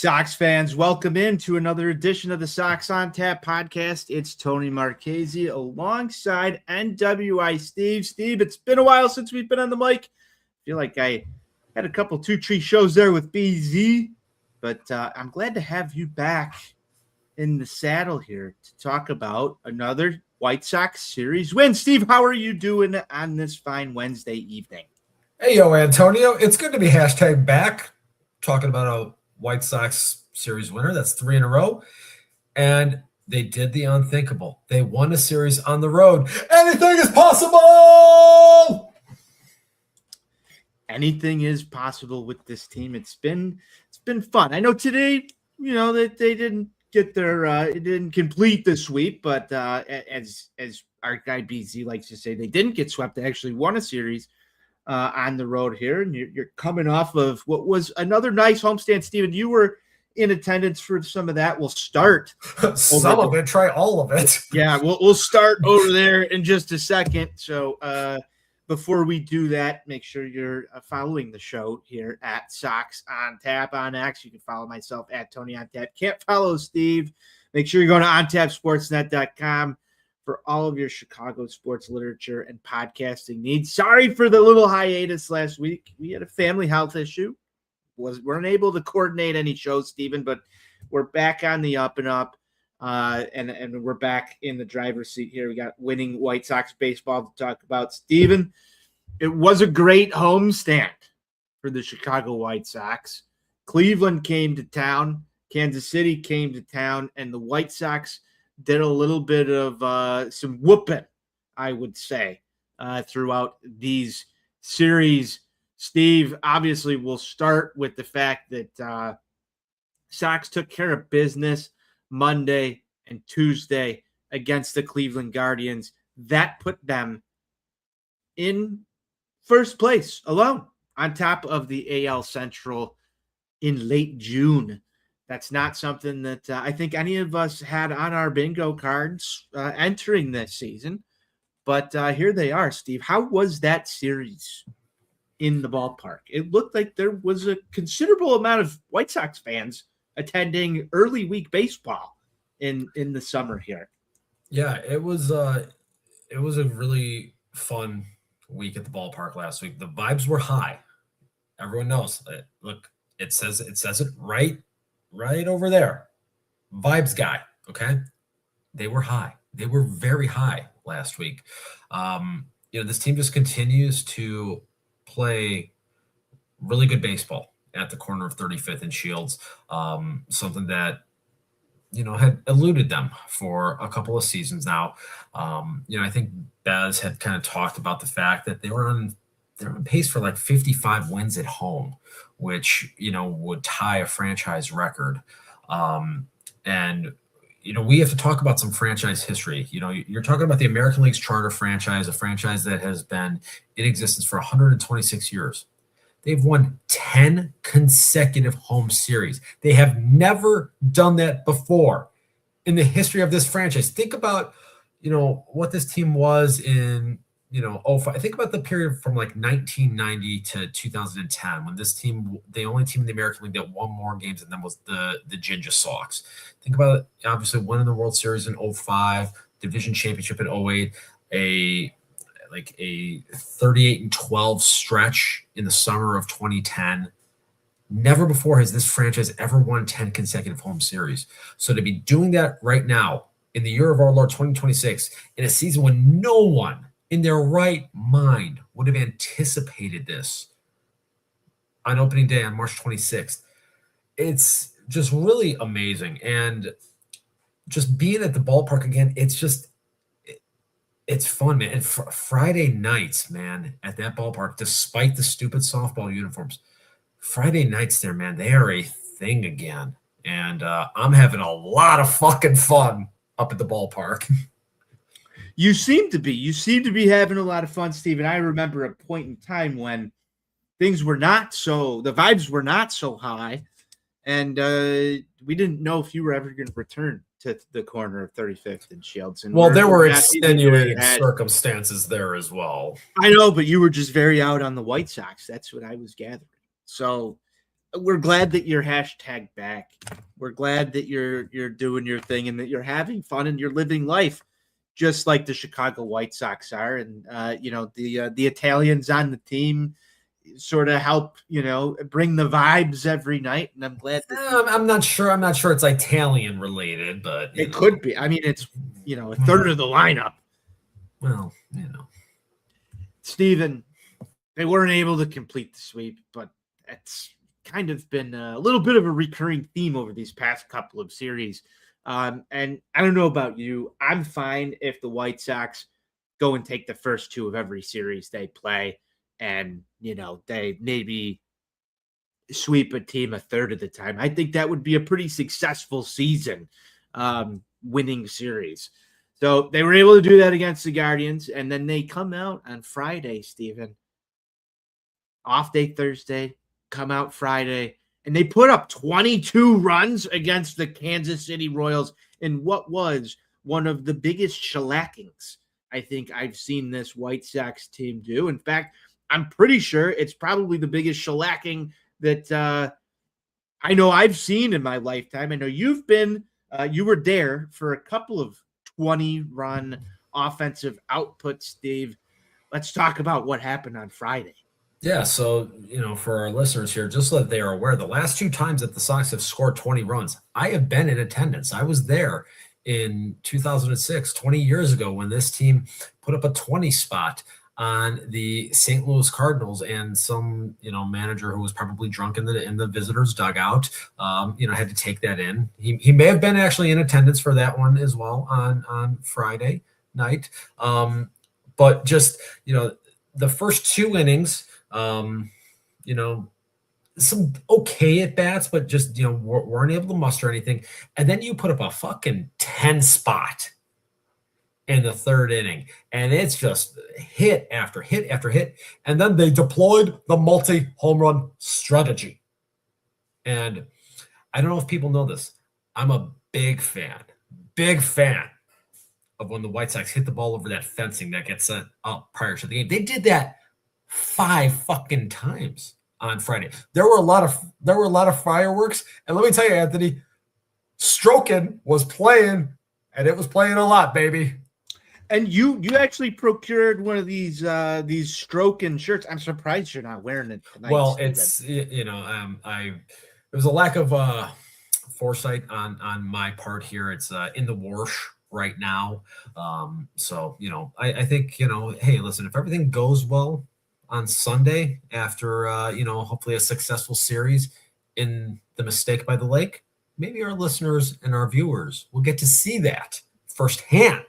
Sox fans, welcome in to another edition of the Sox On Tap podcast. It's Tony Marchese alongside NWI Steve. Steve, it's been a while since we've been on the mic. I feel like I had a couple two-tree shows there with BZ, but I'm glad to have you back in the saddle here to talk about another White Sox series win. Steve, how are you doing on this fine Wednesday evening? Hey, yo, Antonio. It's good to be hashtag back talking about a White Sox series winner. That's 3 in a row. And they did the unthinkable. They won a series on the road. Anything is possible! Anything is possible with this team. It's been fun. I know today, that they didn't get their it didn't complete the sweep, but as our guy BZ likes to say, they didn't get swept. They actually won a series on the road here, and you're coming off of what was another nice homestand. Steven, you were in attendance for some of that. We'll start some of it, try all of it. Yeah, we'll start over there in just a second. So before we do that, make sure you're following the show here at Sox On Tap on X. You can follow myself at Tony On Tap. Can't follow Steve. Make sure you're going to ontapsportsnet.com for all of your Chicago sports literature and podcasting needs. Sorry for the little hiatus last week. We had a family health issue. Weren't able to coordinate any shows, Stephen, but we're back on the up and up, and we're back in the driver's seat here. We got winning White Sox baseball to talk about. Stephen, it was a great homestand for the Chicago White Sox. Cleveland came to town. Kansas City came to town, and the White Sox did a little bit of some whooping, I would say, throughout these series. Steve, obviously, we'll start with the fact that Sox took care of business Monday and Tuesday against the Cleveland Guardians. That put them in first place alone on top of the AL Central in late June. That's not something that I think any of us had on our bingo cards entering this season. But here they are, Steve. How was that series in the ballpark? It looked like there was a considerable amount of White Sox fans attending early week baseball in the summer here. Yeah, it was a really fun week at the ballpark last week. The vibes were high. Everyone knows. Look, it says it right over there. Vibes guy, okay? They were high. They were very high last week. This team just continues to play really good baseball at the corner of 35th and Shields, something that, had eluded them for a couple of seasons now. I think Bez had kind of talked about the fact that they're on pace for like 55 wins at home, which, would tie a franchise record. And we have to talk about some franchise history. You're talking about the American League's charter franchise, a franchise that has been in existence for 126 years. They've won 10 consecutive home series. They have never done that before in the history of this franchise. Think about, what this team was in, 05. Think about the period from like 1990 to 2010 when this team, the only team in the American League that won more games than them was the Ginger Sox. Think about it, obviously winning the World Series in 05, division championship in 08, a 38-12 stretch in the summer of 2010. Never before has this franchise ever won 10 consecutive home series. So to be doing that right now in the year of our Lord 2026, in a season when no one in their right mind would have anticipated this on opening day on March 26th. It's just really amazing. And just being at the ballpark again, it's fun, man. And Friday nights, man, at that ballpark, despite the stupid softball uniforms, Friday nights there, man, they are a thing again. And I'm having a lot of fucking fun up at the ballpark. You seem to be having a lot of fun, Steve. And I remember a point in time when things were the vibes were not so high. And we didn't know if you were ever going to return to the corner of 35th and Shields. And well, there were extenuating circumstances there as well. I know, but you were just very out on the White Sox. That's what I was gathering. So we're glad that you're hashtag back. We're glad that you're doing your thing and that you're having fun and you're living life just like the Chicago White Sox are. And the Italians on the team sort of help bring the vibes every night. And I'm glad that I'm not sure. I'm not sure it's Italian related, but it could be. I mean, it's a third of the lineup. Well, Steven, they weren't able to complete the sweep, but it's kind of been a little bit of a recurring theme over these past couple of series. And I don't know about you. I'm fine if the White Sox go and take the first two of every series they play and, they maybe sweep a team a third of the time. I think that would be a pretty successful season, winning series. So they were able to do that against the Guardians, and then they come out on Friday, Steven. Off day Thursday, come out Friday, and they put up 22 runs against the Kansas City Royals in what was one of the biggest shellackings I think I've seen this White Sox team do. In fact, I'm pretty sure it's probably the biggest shellacking that I know I've seen in my lifetime. I know you were there for a couple of 20-run offensive outputs, Steve. Let's talk about what happened on Friday. Yeah, so, for our listeners here, just so that they are aware, the last two times that the Sox have scored 20 runs, I have been in attendance. I was there in 2006, 20 years ago, when this team put up a 20 spot on the St. Louis Cardinals, and some, manager who was probably drunk in the visitors' dugout, had to take that in. He may have been actually in attendance for that one as well on Friday night. But just, the first two innings, some okay at bats, but just, weren't able to muster anything. And then you put up a fucking 10 spot in the third inning, and it's just hit after hit after hit. And then they deployed the multi-home run strategy. And I don't know if people know this. I'm a big fan of when the White Sox hit the ball over that fencing that gets set up prior to the game. They did that 5 fucking times on Friday. There were a lot of fireworks, and let me tell you, Anthony, Strokin was playing, and it was playing a lot, baby. And you actually procured one of these Strokin shirts. I'm surprised you're not wearing it tonight. Well, Steven. it's there was a lack of foresight on my part here. It's in the wash right now. So I think hey, listen, if everything goes well on Sunday after hopefully a successful series in the Mistake by the Lake, maybe our listeners and our viewers will get to see that firsthand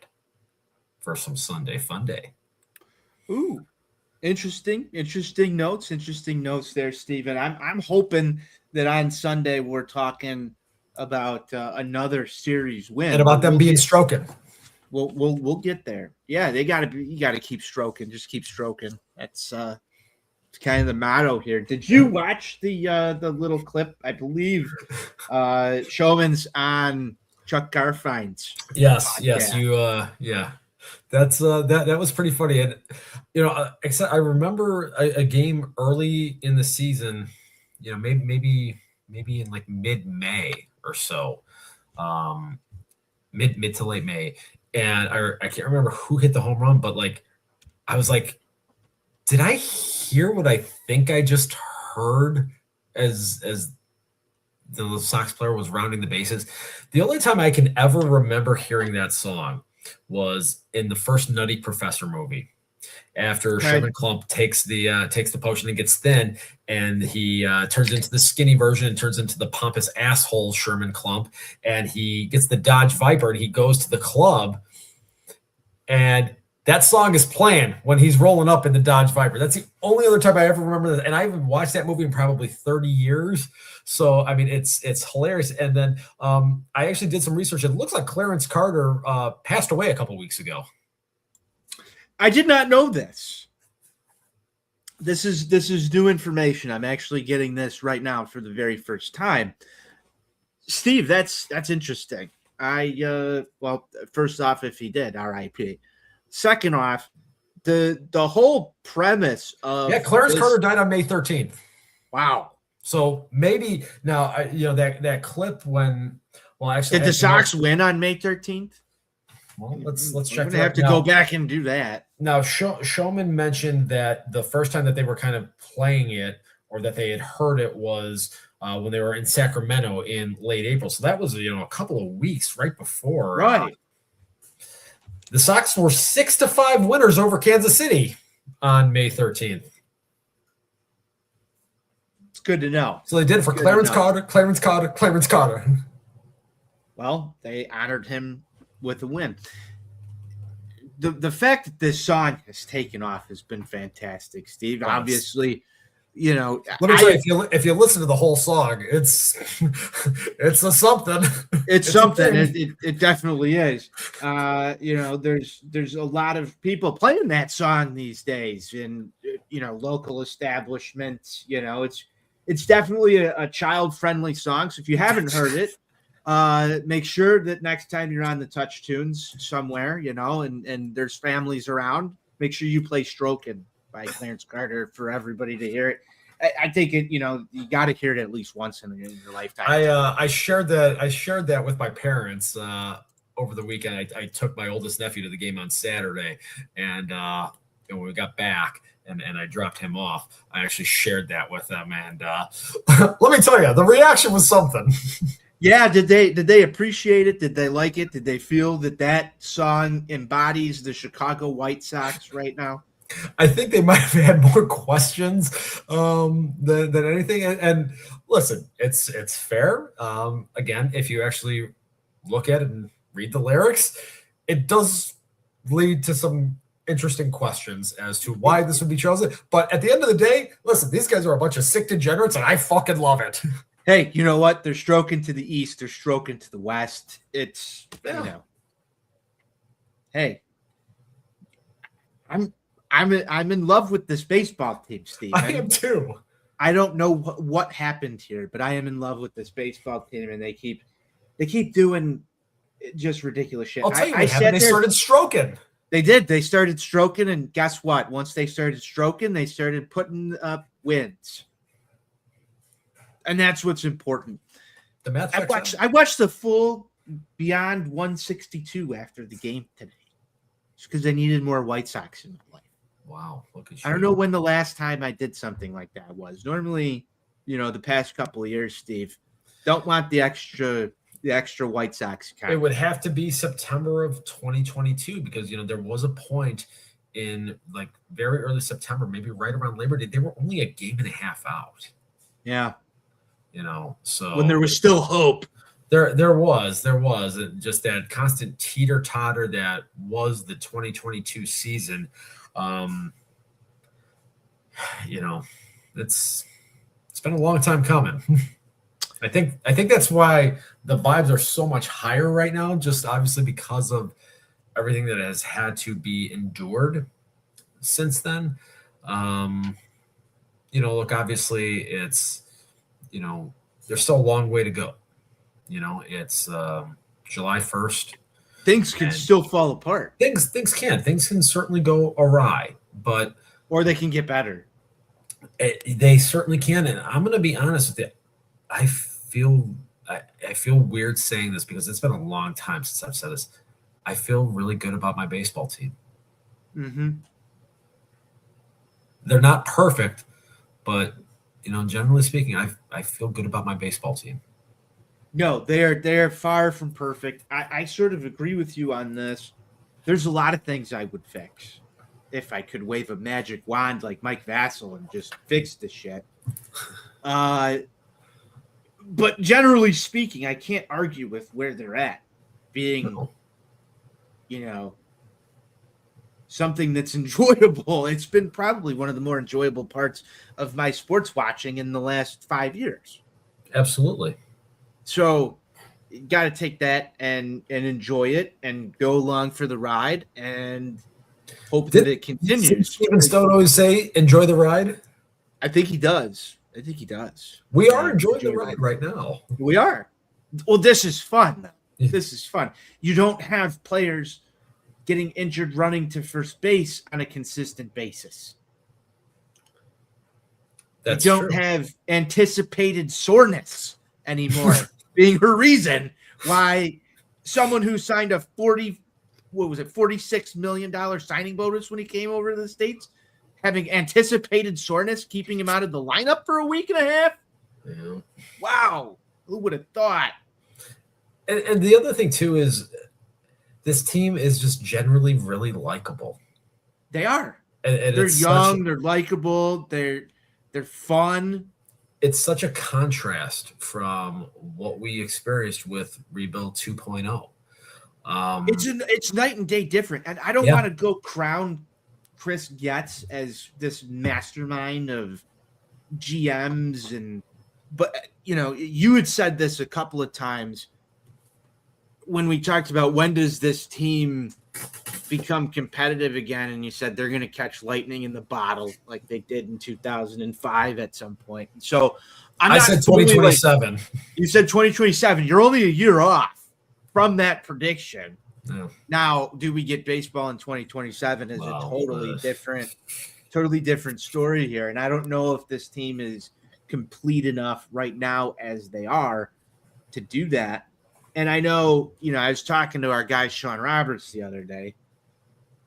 for some Sunday fun day. Ooh, interesting notes there, Steven. I'm hoping that on Sunday we're talking about another series win and about them being stroking. We'll get there. Yeah, you got to keep stroking. Just keep stroking. That's it's kind of the motto here. Did you watch the little clip? I believe Showman's on Chuck Garfine's. Yes, podcast. yes, you yeah. That's that was pretty funny. And except I remember a game early in the season, maybe in like mid-May or so, mid to late May, and I can't remember who hit the home run, but like I was like, did I hear what I think I just heard as the Sox player was rounding the bases? The only time I can ever remember hearing that song was in the first Nutty Professor movie, after Sherman Klump takes the potion and gets thin, and he turns into the skinny version and turns into the pompous asshole Sherman Klump, and he gets the Dodge Viper and he goes to the club, and that song is playing when he's rolling up in the Dodge Viper. That's the only other time I ever remember that. And I haven't watched that movie in probably 30 years. So, I mean, it's hilarious. And then I actually did some research. It looks like Clarence Carter passed away a couple weeks ago. I did not know this. This is new information. I'm actually getting this right now for the very first time. Steve, that's interesting. First off, if he did, R.I.P. Second off, the whole premise of Clarence Carter died on May 13th. Wow. So maybe now, that clip when, well, actually, Did the Sox win on May 13th? Well, let's We're check gonna that have to go back and do that. Now, Showman mentioned that the first time that they were kind of playing it, or that they had heard it, was when they were in Sacramento in late April. So that was a couple of weeks right before. Right. The Sox were 6-5 winners over Kansas City on May 13th. It's good to know. So they did for Clarence Carter. Well, they honored him with a win. The fact that this song has taken off has been fantastic, Steve. Yes. Obviously, let me tell you, if you listen to the whole song, it's a something. It's something. It definitely is. There's a lot of people playing that song these days in local establishments. It's definitely a child friendly song. So if you haven't heard it, make sure that next time you're on the Touch Tunes somewhere, and there's families around, make sure you play "Strokin'" by Clarence Carter for everybody to hear it. I think you got to hear it at least once in your lifetime. I shared that with my parents over the weekend. I took my oldest nephew to the game on Saturday, and when we got back and I dropped him off, I actually shared that with them. And let me tell you, the reaction was something. Yeah, did they appreciate it? Did they like it? Did they feel that song embodies the Chicago White Sox right now? I think they might have had more questions than anything. And listen, it's fair. Again, if you actually look at it and read the lyrics, it does lead to some interesting questions as to why this would be chosen. But at the end of the day, listen, these guys are a bunch of sick degenerates, and I fucking love it. Hey, you know what? They're stroking to the east. They're stroking to the west. It's Hey, I'm in love with this baseball team, Steve. I am too. I don't know what happened here, but I am in love with this baseball team, and they keep doing just ridiculous shit. I'll tell you what happened. They started stroking. They did. They started stroking, and guess what? Once they started stroking, they started putting up wins. And that's what's important. The math I watched the full Beyond 162 after the game today. It's because I needed more White Sox in my life. Wow, look at you. I don't know when the last time I did something like that was. Normally, the past couple of years, Steve, don't want the extra White Sox account. It would have to be September of 2022 because there was a point in like very early September, maybe right around Labor Day, they were only a game and a half out. Yeah. So when there was still hope. There was just that constant teeter-totter that was the 2022 season. It's been a long time coming. I think that's why the vibes are so much higher right now, just obviously because of everything that has had to be endured since then. Look, obviously it's, there's still a long way to go. It's July 1st. Things can still fall apart. Things can certainly go awry, or they can get better. They certainly can. And I'm going to be honest with you. I feel weird saying this because it's been a long time since I've said this. I feel really good about my baseball team. Mm-hmm. They're not perfect, but generally speaking, I feel good about my baseball team. No, they're far from perfect. I sort of agree with you on this. There's a lot of things I would fix if I could wave a magic wand like Mike Vassell and just fix the shit. But generally speaking, I can't argue with where they're at being, something that's enjoyable. It's been probably one of the more enjoyable parts of my sports watching in the last 5 years. Absolutely. So you got to take that and enjoy it and go along for the ride and hope that it continues. Did Steven Stone always say, enjoy the ride? I think he does. We are enjoying the ride right now. We are. Well, this is fun. This is fun. You don't have players getting injured running to first base on a consistent basis. That's you don't true. have anticipated soreness anymore being her reason why someone who signed a $46 million signing bonus when he came over to the States, having anticipated soreness, keeping him out of the lineup for a week and a half. Yeah. Wow. Who would have thought? And the other thing too is this team is just generally really likable. They are. And they're young, they're likable, they're fun. It's such a contrast from what we experienced with Rebuild 2.0. It's night and day different. And I don't want to go crown Chris Getz as this mastermind of GMs but you had said this a couple of times when we talked about when does this team become competitive again, and you said they're going to catch lightning in the bottle like they did in 2005 at some point. So I said 2027. You said 2027. You're only a year off from that prediction. Yeah. Now, do we get baseball in 2027 is a totally different story here. And I don't know if this team is complete enough right now as they are to do that. And I know, I was talking to our guy Sean Roberts the other day,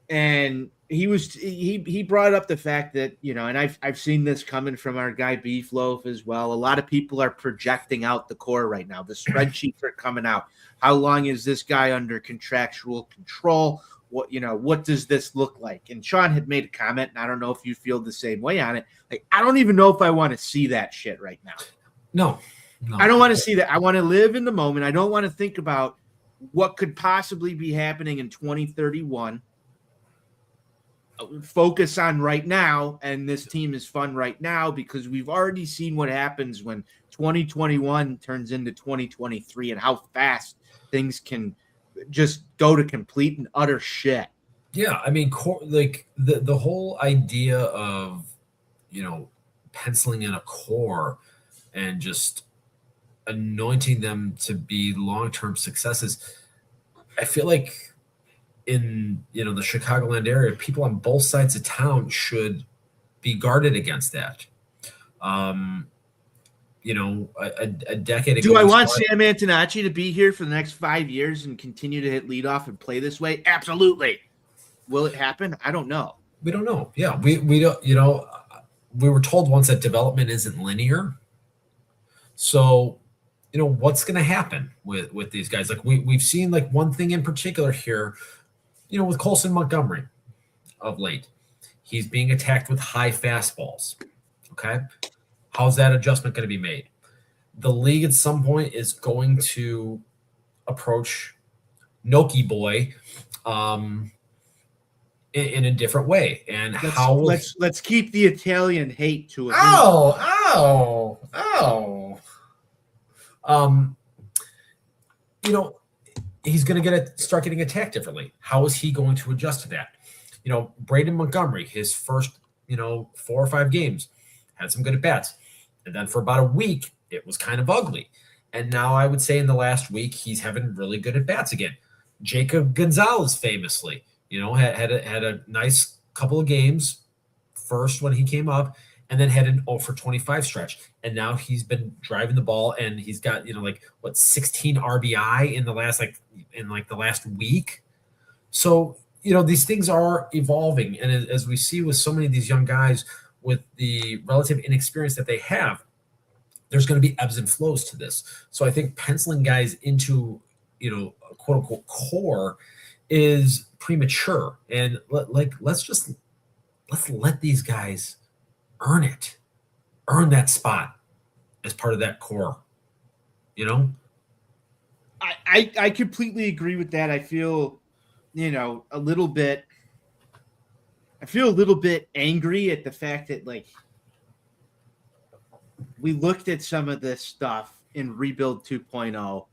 and he brought up the fact that, and I've seen this coming from our guy Beefloaf as well. A lot of people are projecting out the core right now. The spreadsheets are coming out. How long is this guy under contractual control? What does this look like? And Sean had made a comment, and I don't know if you feel the same way on it. Like, I don't even know if I want to see that shit right now. No. I don't want to see that. I want to live in the moment. I don't want to think about what could possibly be happening in 2031. Focus on right now, and this team is fun right now because we've already seen what happens when 2021 turns into 2023 and how fast things can just go to complete and utter shit. Yeah, I mean, like the whole idea of penciling in a core and just anointing them to be long-term successes. I feel like in the Chicagoland area, people on both sides of town should be guarded against that. A decade ago. Do I want Sam Antonacci to be here for the next 5 years and continue to hit leadoff and play this way? Absolutely. Will it happen? I don't know. We don't know. Yeah, we don't. We were told once that development isn't linear. So, what's going to happen with these guys? Like we've seen like one thing in particular here, with Colson Montgomery of late. He's being attacked with high fastballs. Okay. How's that adjustment going to be made? The league at some point is going to approach Noki Boy in a different way. And let's keep the Italian hate to it. He's going to start getting attacked differently. How is he going to adjust to that? Braden Montgomery, his first, 4 or 5 games, had some good at-bats. And then for about a week, it was kind of ugly. And now I would say in the last week, he's having really good at-bats again. Jacob Gonzalez famously, had a nice couple of games first when he came up, and then had an 0 for 25 stretch. And now he's been driving the ball, and he's got, 16 RBI in the last week. So, these things are evolving. And as we see with so many of these young guys with the relative inexperience that they have, there's going to be ebbs and flows to this. So I think penciling guys into, a quote unquote core is premature. And let's let these guys earn that spot as part of that core, I completely agree with that. I feel, a little bit angry at the fact that we looked at some of this stuff in Rebuild 2.0,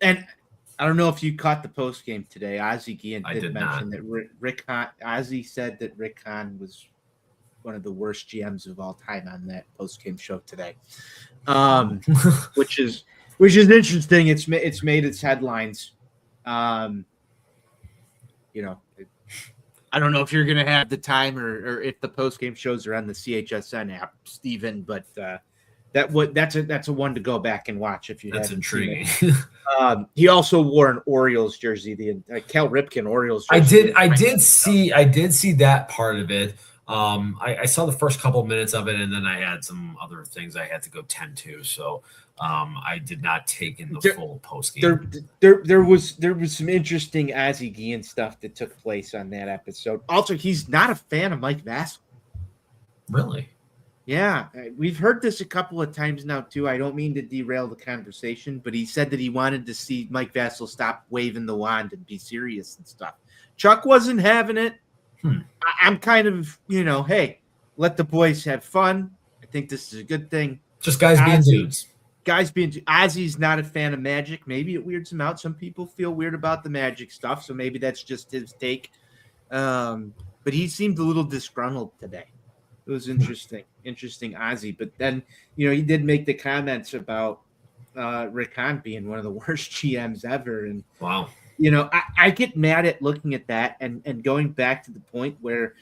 and I don't know if you caught the post game today. Ozzie Guillen did mention that Rick Hahn, Ozzie said that Rick Hahn was one of the worst GMs of all time on that post game show today, which is interesting. It's made its headlines. I don't know if you're going to have the time or if the post game shows are on the CHSN app, Steven, but that's a one to go back and watch if you That's haven't intriguing. seen it. He also wore an Orioles jersey, the Cal Ripken Orioles jersey. I did see that part of it. I saw the first couple of minutes of it, and then I had some other things I had to go tend to. So I did not take in the full post game. There was some interesting Ozzie Guillen stuff that took place on that episode. Also, he's not a fan of Mike Vassell. Really? Yeah, we've heard this a couple of times now too. I don't mean to derail the conversation, but he said that he wanted to see Mike Vassell stop waving the wand and be serious and stuff. Chuck wasn't having it. I'm kind of, hey, let the boys have fun. I think this is a good thing. Just guys being dudes. Ozzie's not a fan of Magic. Maybe it weirds him out. Some people feel weird about the Magic stuff, so maybe that's just his take. But he seemed a little disgruntled today. It was interesting, Ozzie. But then, he did make the comments about Rick Hahn being one of the worst GMs ever. And wow, I get mad at looking at that and going back to the point where,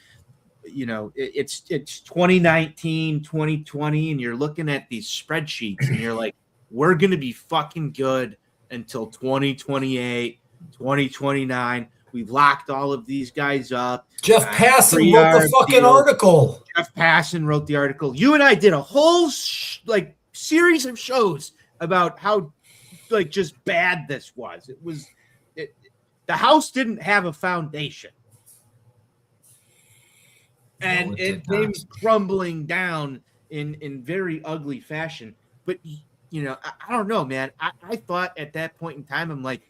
it's 2019, 2020, and you're looking at these spreadsheets and you're like, we're going to be fucking good until 2028, 2029. We've locked all of these guys up. Jeff Passan wrote the fucking article. Jeff Passan wrote the article. You and I did a whole series of shows about how just bad this was. The house didn't have a foundation. And it came crumbling down in very ugly fashion. But, I don't know, man. I thought at that point in time, I'm like,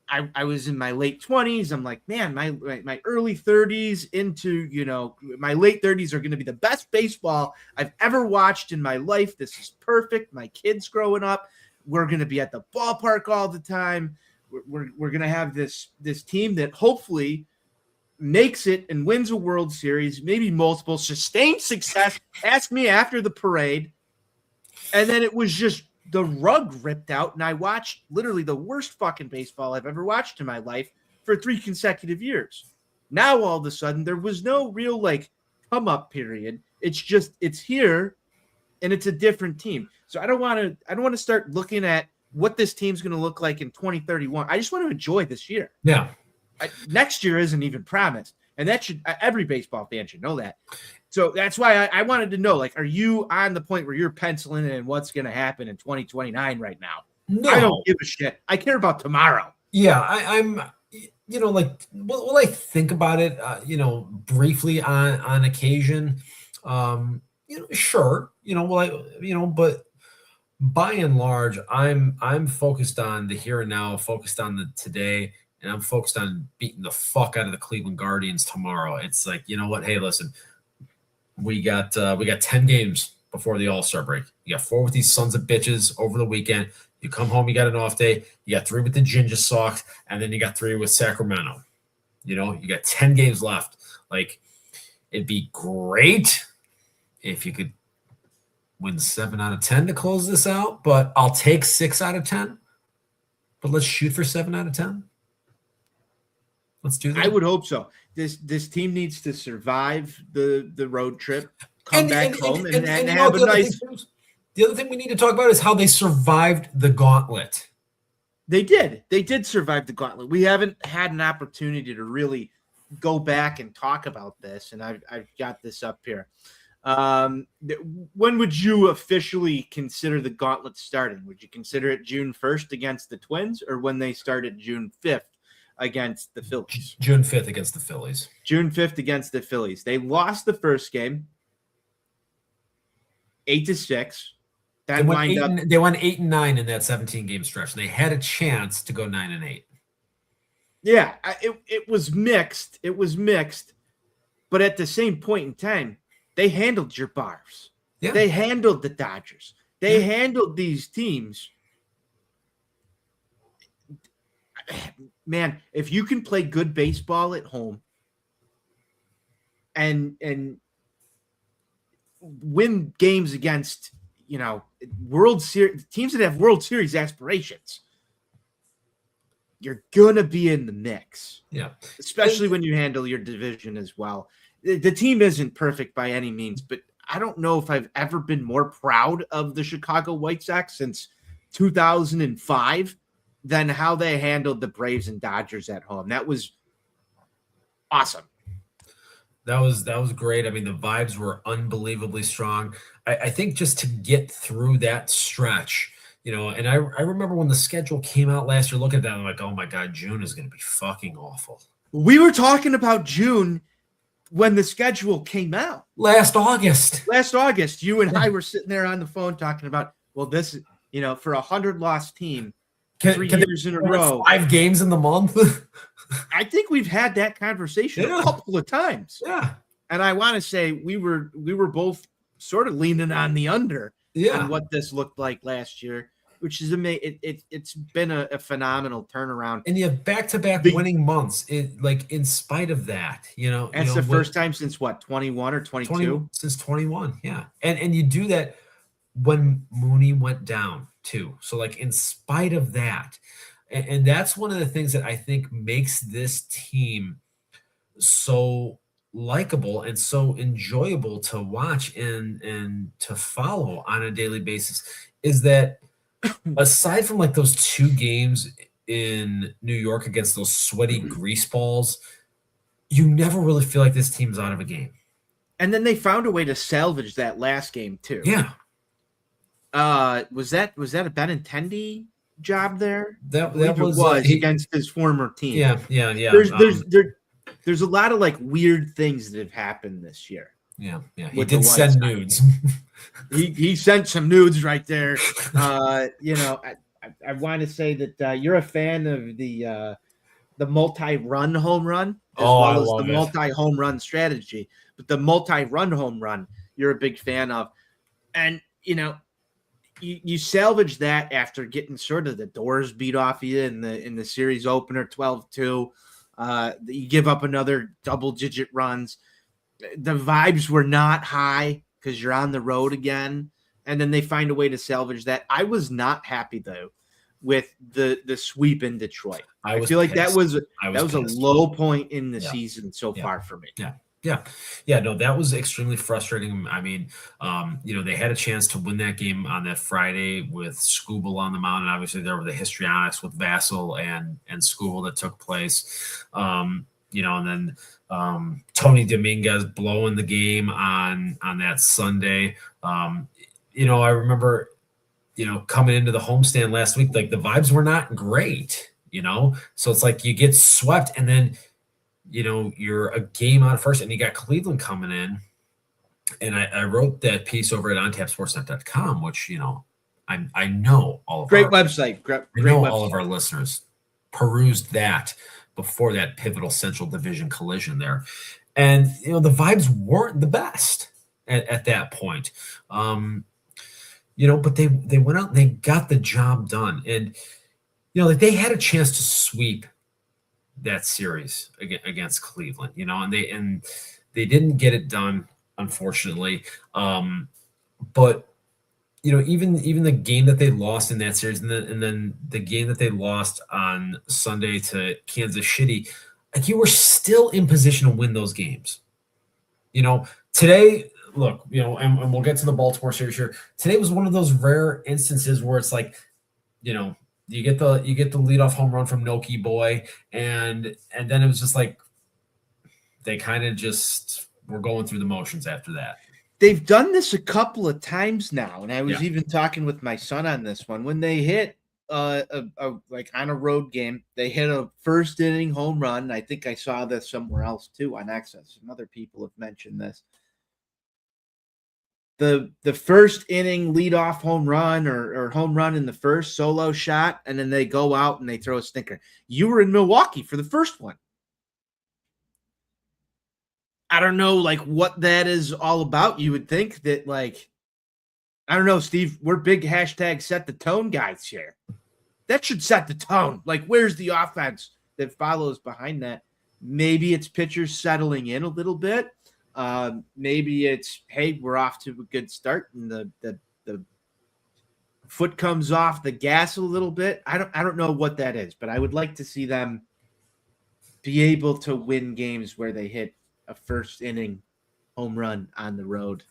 I was in my late 20s. I'm like, man, my early 30s into, my late 30s are going to be the best baseball I've ever watched in my life. This is perfect. My kids growing up, we're going to be at the ballpark all the time. We're going to have this team that hopefully makes it and wins a World Series, maybe multiple, sustained success. Ask me after the parade. And then it was just the rug ripped out, and I watched literally the worst fucking baseball I've ever watched in my life for 3 consecutive years. Now, all of a sudden, there was no real, come up period. It's just, it's here, and it's a different team. So I don't want to start looking at what this team's going to look like in 2031. I just want to enjoy this year. Yeah. Next year isn't even promised, and that every baseball fan should know that. So that's why I wanted to know, are you on the point where you're penciling in what's going to happen in 2029 right now? No. I don't give a shit. I care about tomorrow. Yeah, I'm, will I think about it, briefly on occasion? Sure, but by and large, I'm focused on the here and now, focused on the today, and I'm focused on beating the fuck out of the Cleveland Guardians tomorrow. It's like, you know what? Hey, listen, we got 10 games before the All-Star break. You got 4 with these sons of bitches over the weekend. You come home, you got an off day. You got 3 with the Ginger Sox, and then you got 3 with Sacramento. You got 10 games left. It'd be great if you could win 7 out of 10 to close this out, but I'll take 6 out of 10. But let's shoot for 7 out of 10. Let's do that. I would hope so. This team needs to survive the road trip, come back home, and have a nice. The other thing we need to talk about is how they survived the gauntlet. They did survive the gauntlet. We haven't had an opportunity to really go back and talk about this, and I've got this up here. When would you officially consider the gauntlet starting? Would you consider it June 1st against the Twins, or when they started June 5th against the Phillies? June 5th against the Phillies. June 5th against the Phillies. They lost the first game 8-6. They won 8-9 in that 17-game stretch. They had a chance to go 9-8. Yeah, it was mixed. It was mixed, but at the same point in time, they handled your Bars. Yeah. They handled the Dodgers. They handled these teams. Man, if you can play good baseball at home and win games against, World Series teams that have World Series aspirations, you're gonna be in the mix. Yeah. Especially when you handle your division as well. The team isn't perfect by any means, but I don't know if I've ever been more proud of the Chicago White Sox since 2005 than how they handled the Braves and Dodgers at home. That was awesome. That was great. I mean, the vibes were unbelievably strong. I think just to get through that stretch, and I remember when the schedule came out last year, looking at that, I'm like, oh my God, June is going to be fucking awful. We were talking about June when the schedule came out. Last August, you and I were sitting there on the phone talking about, well, this is, for a 100-loss team, 3 years in a row. 5 games in the month. I think we've had that conversation a couple of times. Yeah. And I want to say we were both sort of leaning on the under on what this looked like last year, which is amazing. It's been a phenomenal turnaround. And you have back-to-back winning months. In spite of that, That's the first time since what, 21 or 22? Since 21, yeah. And you do that when Mooney went down too. So in spite of that, and that's one of the things that I think makes this team so likable and so enjoyable to watch and to follow on a daily basis is that aside from those 2 games in New York against those sweaty grease balls, you never really feel like this team's out of a game. And then they found a way to salvage that last game too. Yeah. Was that a Benintendi job there? That was against his former team. Yeah. There's a lot of weird things that have happened this year. Yeah. He did send nudes. he sent some nudes right there. I want to say that you're a fan of the multi-run home run as well as the multi-home run strategy, but the multi-run home run you're a big fan of, and you salvage that after getting sort of the doors beat off you in the series opener 12-2. You give up another double-digit runs. The vibes were not high because you're on the road again, and then they find a way to salvage that. I was not happy though with the sweep in Detroit. I feel like that was a low point in the season so far for me. Yeah. No, that was extremely frustrating. I mean, they had a chance to win that game on that Friday with Skubal on the mound, and obviously there were the histrionics with Vassell and Skubal that took place. And then Tony Dominguez blowing the game on that Sunday. I remember, coming into the homestand last week, the vibes were not great, so it's you get swept and then, you're a game on first and you got Cleveland coming in. And I wrote that piece over at ontapsportsnet.com, which, I know all of great website. Great website. All of our listeners perused that before that pivotal Central Division collision there. And, the vibes weren't the best at that point. But they went out and they got the job done. And, they had a chance to sweep that series against Cleveland, and they didn't get it done, unfortunately. But even the game that they lost in that series, and then the game that they lost on Sunday to Kansas City, you were still in position to win those games. Today, look, and we'll get to the Baltimore series here. Today was one of those rare instances where it's you get the leadoff home run from Noki Boy, and then it was just they kind of just were going through the motions after that. They've done this a couple of times now, and I was even talking with my son on this one. When they hit on a road game, they hit a first inning home run. I think I saw this somewhere else too on Access. Some other people have mentioned this. The first inning leadoff home run or home run in the first solo shot, and then they go out and they throw a stinker. You were in Milwaukee for the first one. I don't know what that is all about. You would think that I don't know, Steve, we're big hashtag set the tone guys here. That should set the tone. Where's the offense that follows behind that? Maybe it's pitchers settling in a little bit. Maybe it's, hey, we're off to a good start, and the foot comes off the gas a little bit. I don't know what that is, but I would like to see them be able to win games where they hit a first inning home run on the road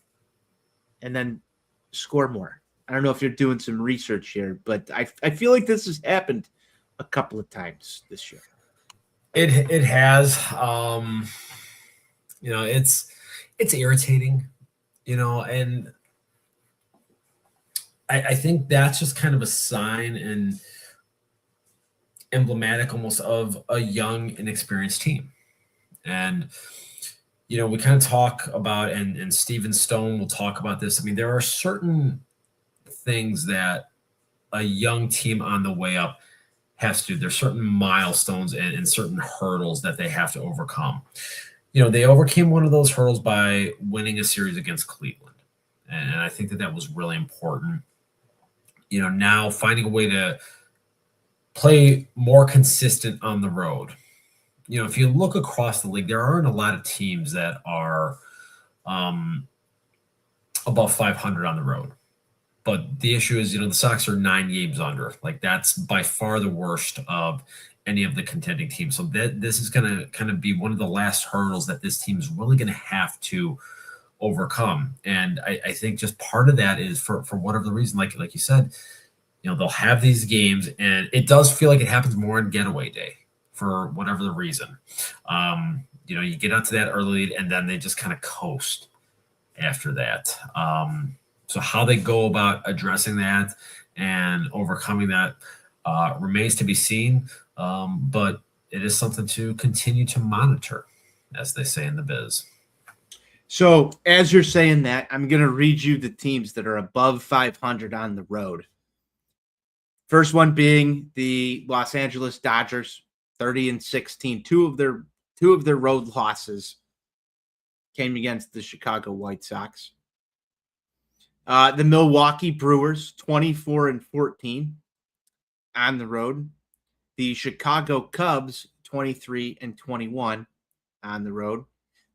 and then score more. I don't know if you're doing some research here, but I feel like this has happened a couple of times this year. It has. It's irritating, and I think that's just kind of a sign and emblematic almost of a young, inexperienced team. And we kind of talk about, and Steven Stone will talk about this. I mean, there are certain things that a young team on the way up has to do. There's certain milestones and certain hurdles that they have to overcome. They overcame one of those hurdles by winning a series against Cleveland. And I think that was really important. Now finding a way to play more consistent on the road. If you look across the league, there aren't a lot of teams that are above 500 on the road. But the issue is, the Sox are 9 games under. Like, that's by far the worst of any of the contending teams. So this is going to kind of be one of the last hurdles that this team is really going to have to overcome. And I think just part of that is for whatever the reason, like you said, they'll have these games, and it does feel like it happens more on getaway day for whatever the reason. You get out to that early lead, and then they just kind of coast after that. So how they go about addressing that and overcoming that remains to be seen. But it is something to continue to monitor, as they say in the biz. So as you're saying that, I'm going to read you the teams that are above 500 on the road. First one being the Los Angeles Dodgers, 30-16. Two of their road losses came against the Chicago White Sox. The Milwaukee Brewers, 24-14 on the road. The Chicago Cubs, 23-21 on the road.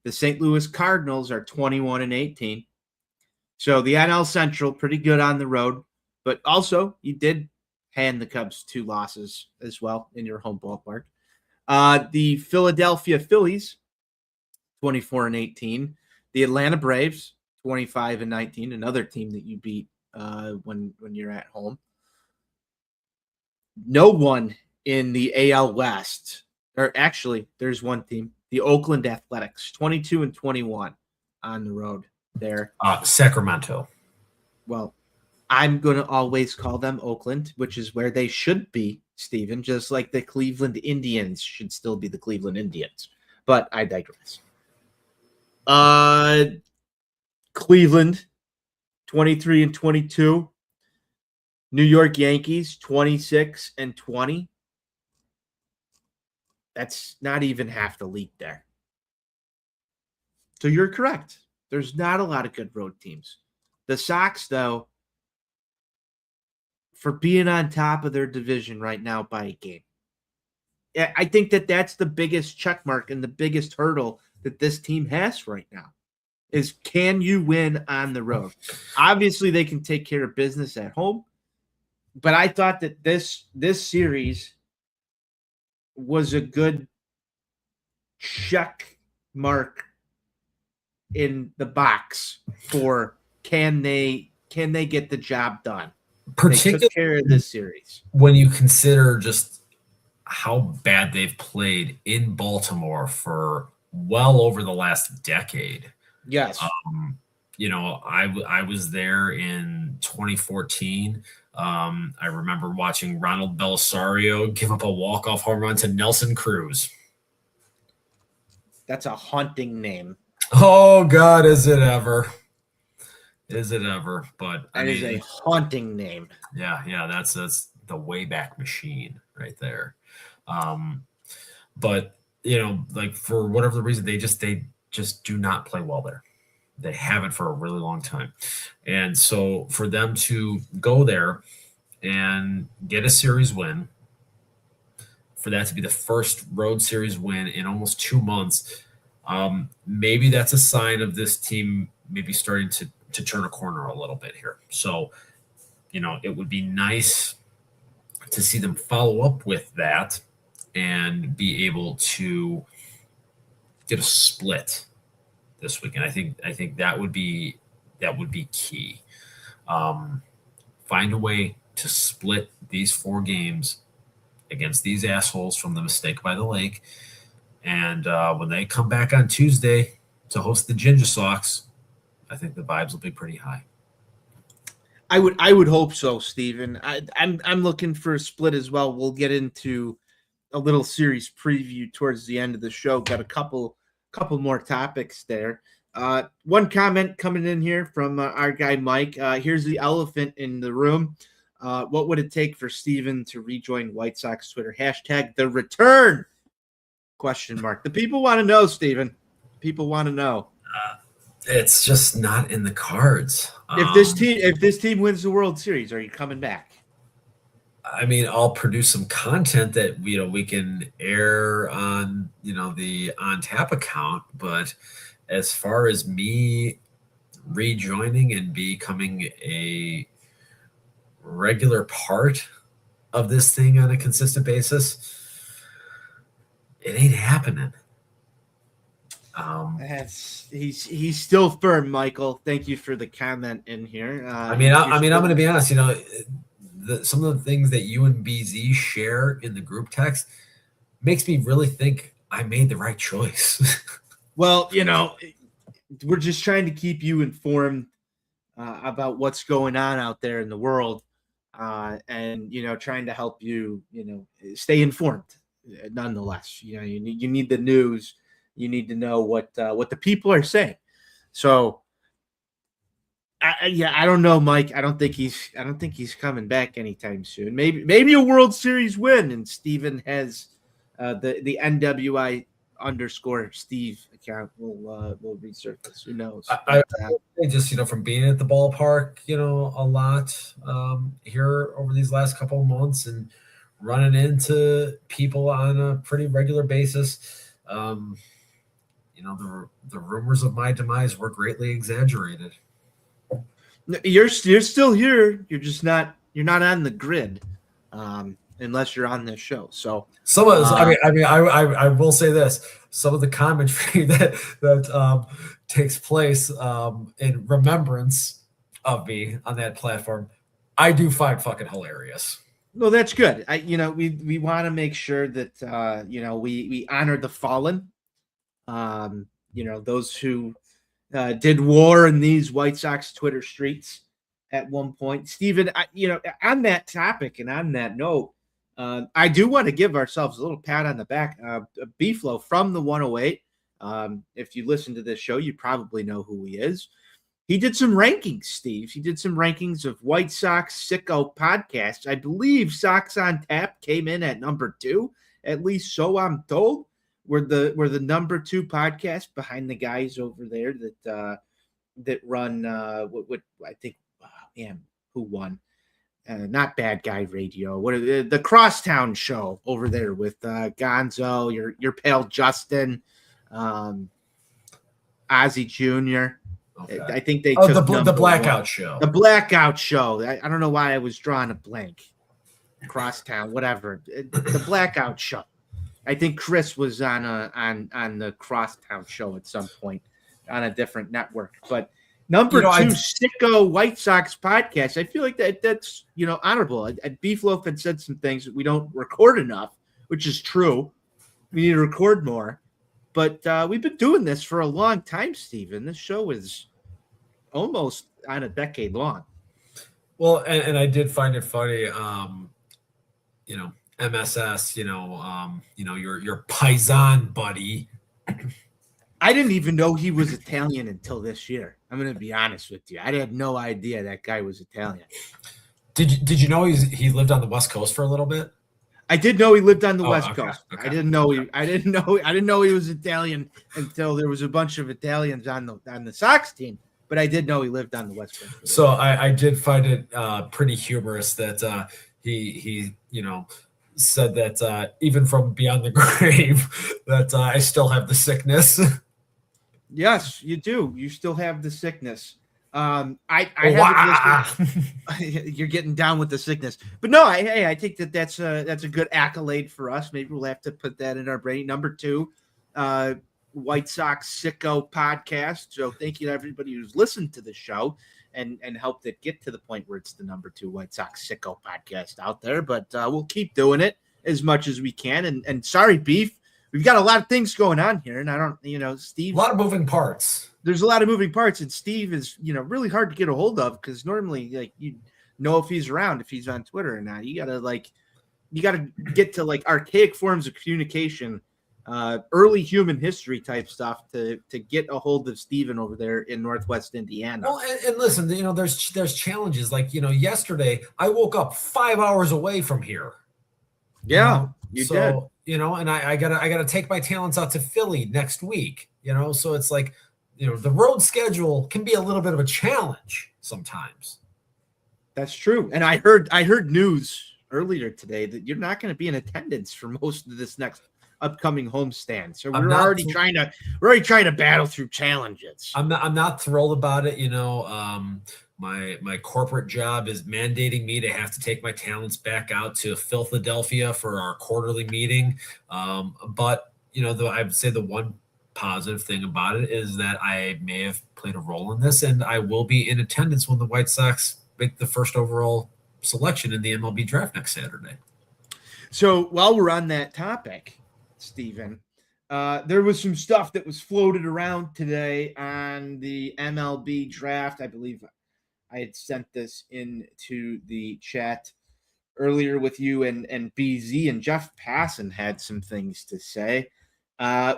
The St. Louis Cardinals are 21-18. So the NL Central, pretty good on the road. But also, you did hand the Cubs 2 losses as well in your home ballpark. The Philadelphia Phillies, 24-18. The Atlanta Braves, 25-19, another team that you beat when you're at home. No one in the AL West, or actually, there's one team, the Oakland Athletics, 22-21 on the road there. Sacramento. Well, I'm going to always call them Oakland, which is where they should be, Steven, just like the Cleveland Indians should still be the Cleveland Indians. But I digress. Cleveland, 23-22. New York Yankees, 26-20. That's not even half the league there. So you're correct. There's not a lot of good road teams. The Sox, though, for being on top of their division right now by a game, I think that's the biggest check mark and the biggest hurdle that this team has right now is, can you win on the road? Obviously, they can take care of business at home, but I thought that this series was a good check mark in the box for can they get the job done? They took care of this series. When you consider just how bad they've played in Baltimore for well over the last decade. Yes. I was there in 2014. I remember watching Ronald Belisario give up a walk-off home run to Nelson Cruz. That's a haunting name. Oh, God, is it ever? Is it ever? But that is a haunting name. Yeah, that's the Wayback Machine right there. But like for whatever the reason, they just do not play well there. They haven't for a really long time. And so for them to go there and get a series win, for that to be the first road series win in almost 2 months, maybe that's a sign of this team maybe starting to turn a corner a little bit here. So it would be nice to see them follow up with that and be able to get a split this weekend. I think that would be key. Find a way to split these 4 games against these assholes from the Mistake by the Lake. And when they come back on Tuesday to host the Ginger Sox, I think the vibes will be pretty high. I would hope so, Steven. I'm looking for a split as well. We'll get into a little series preview towards the end of the show. Got a couple more topics there. One comment coming in here from our guy Mike. Here's the elephant in the room. What would it take for Steven to rejoin White Sox Twitter? # the return? ? The people want to know, Steven. People want to know. It's just not in the cards. If this team wins the World Series, are you coming back? I mean, I'll produce some content that we can air on the On Tap account, but as far as me rejoining and becoming a regular part of this thing on a consistent basis, it ain't happening. He's still firm, Michael. Thank you for the comment in here. I'm going to be honest. Some of the things that you and BZ share in the group text makes me really think I made the right choice. Well, we're just trying to keep you informed about what's going on out there in the world, and trying to help you, stay informed. Nonetheless, you need the news. You need to know what the people are saying. So, I don't know, Mike. I don't think he's coming back anytime soon. Maybe a World Series win, and Steven has the NWI _Steve account will resurface. Who knows? I just from being at the ballpark, a lot here over these last couple of months and running into people on a pretty regular basis. The rumors of my demise were greatly exaggerated. You're still here. You're just not. You're not on the grid, unless you're on this show. So some of I will say this: some of the commentary that takes place in remembrance of me on that platform, I do find fucking hilarious. Well, that's good. We want to make sure that we honor the fallen. Those who did war in these White Sox Twitter streets at one point. Steven, on that topic and on that note, I do want to give ourselves a little pat on the back. Beeflo from the 108. If you listen to this show, you probably know who he is. He did some rankings, Steve. He did some rankings of White Sox sicko podcasts. I believe Sox on Tap came in at number 2, at least so I'm told. We're the number 2 podcast behind the guys over there that run what I think. Who won? Not Bad Guy Radio. What the Crosstown show over there with Gonzo, your pal Justin, Ozzy Jr. Okay. I think they took the Blackout show. The Blackout show. I don't know why I was drawing a blank. Crosstown, whatever. The Blackout show. I think Chris was on the Crosstown show at some point on a different network. But number 2 sicko White Sox podcast. I feel like that's honorable. Beefloaf had said some things that we don't record enough, which is true. We need to record more. But we've been doing this for a long time, Steven. This show is almost on a decade long. Well, and I did find it funny, MSS, your paisan buddy. I didn't even know he was Italian until this year. I'm going to be honest with you. I had no idea that guy was Italian. Did you know he lived on the West Coast for a little bit? I did know he lived on the West Coast. Okay. I didn't know he was Italian until there was a bunch of Italians on the Sox team. But I did know he lived on the West Coast. So I did find it pretty humorous that he said that even from beyond the grave that I still have the sickness. Yes, you do. You still have the sickness. I haven't listened. You're getting down with the sickness, but no, I think that's a good accolade for us. Maybe we'll have to put that in our brain. Number 2, White Sox Sicko podcast. So thank you to everybody who's listened to the show and helped it get to the point where it's the number 2 White Sox Sicko podcast out there. But we'll keep doing it as much as we can. And sorry, Beef, we've got a lot of things going on here, and I don't, Steve. A lot of moving parts. There's a lot of moving parts, and Steve is, really hard to get a hold of because normally, like, you know if he's around, if he's on Twitter or not. You gotta get to like archaic forms of communication, early human history type stuff to get a hold of Steven over there in Northwest Indiana. Well, and listen, there's challenges. Like, yesterday I woke up 5 hours away from here. Yeah, you did. And I gotta take my talents out to Philly next week. So it's like, the road schedule can be a little bit of a challenge sometimes. That's true. And I heard news earlier today that you're not going to be in attendance for most of this next upcoming homestand. So we're already trying to battle through challenges. I'm not thrilled about it. My corporate job is mandating me to have to take my talents back out to Philadelphia for our quarterly meeting. But I would say the one positive thing about it is that I may have played a role in this, and I will be in attendance when the White Sox make the first overall selection in the MLB draft next Saturday. So while we're on that topic, Steven, there was some stuff that was floated around today on the MLB draft. I believe I had sent this into the chat earlier with you and BZ, and Jeff Passan had some things to say.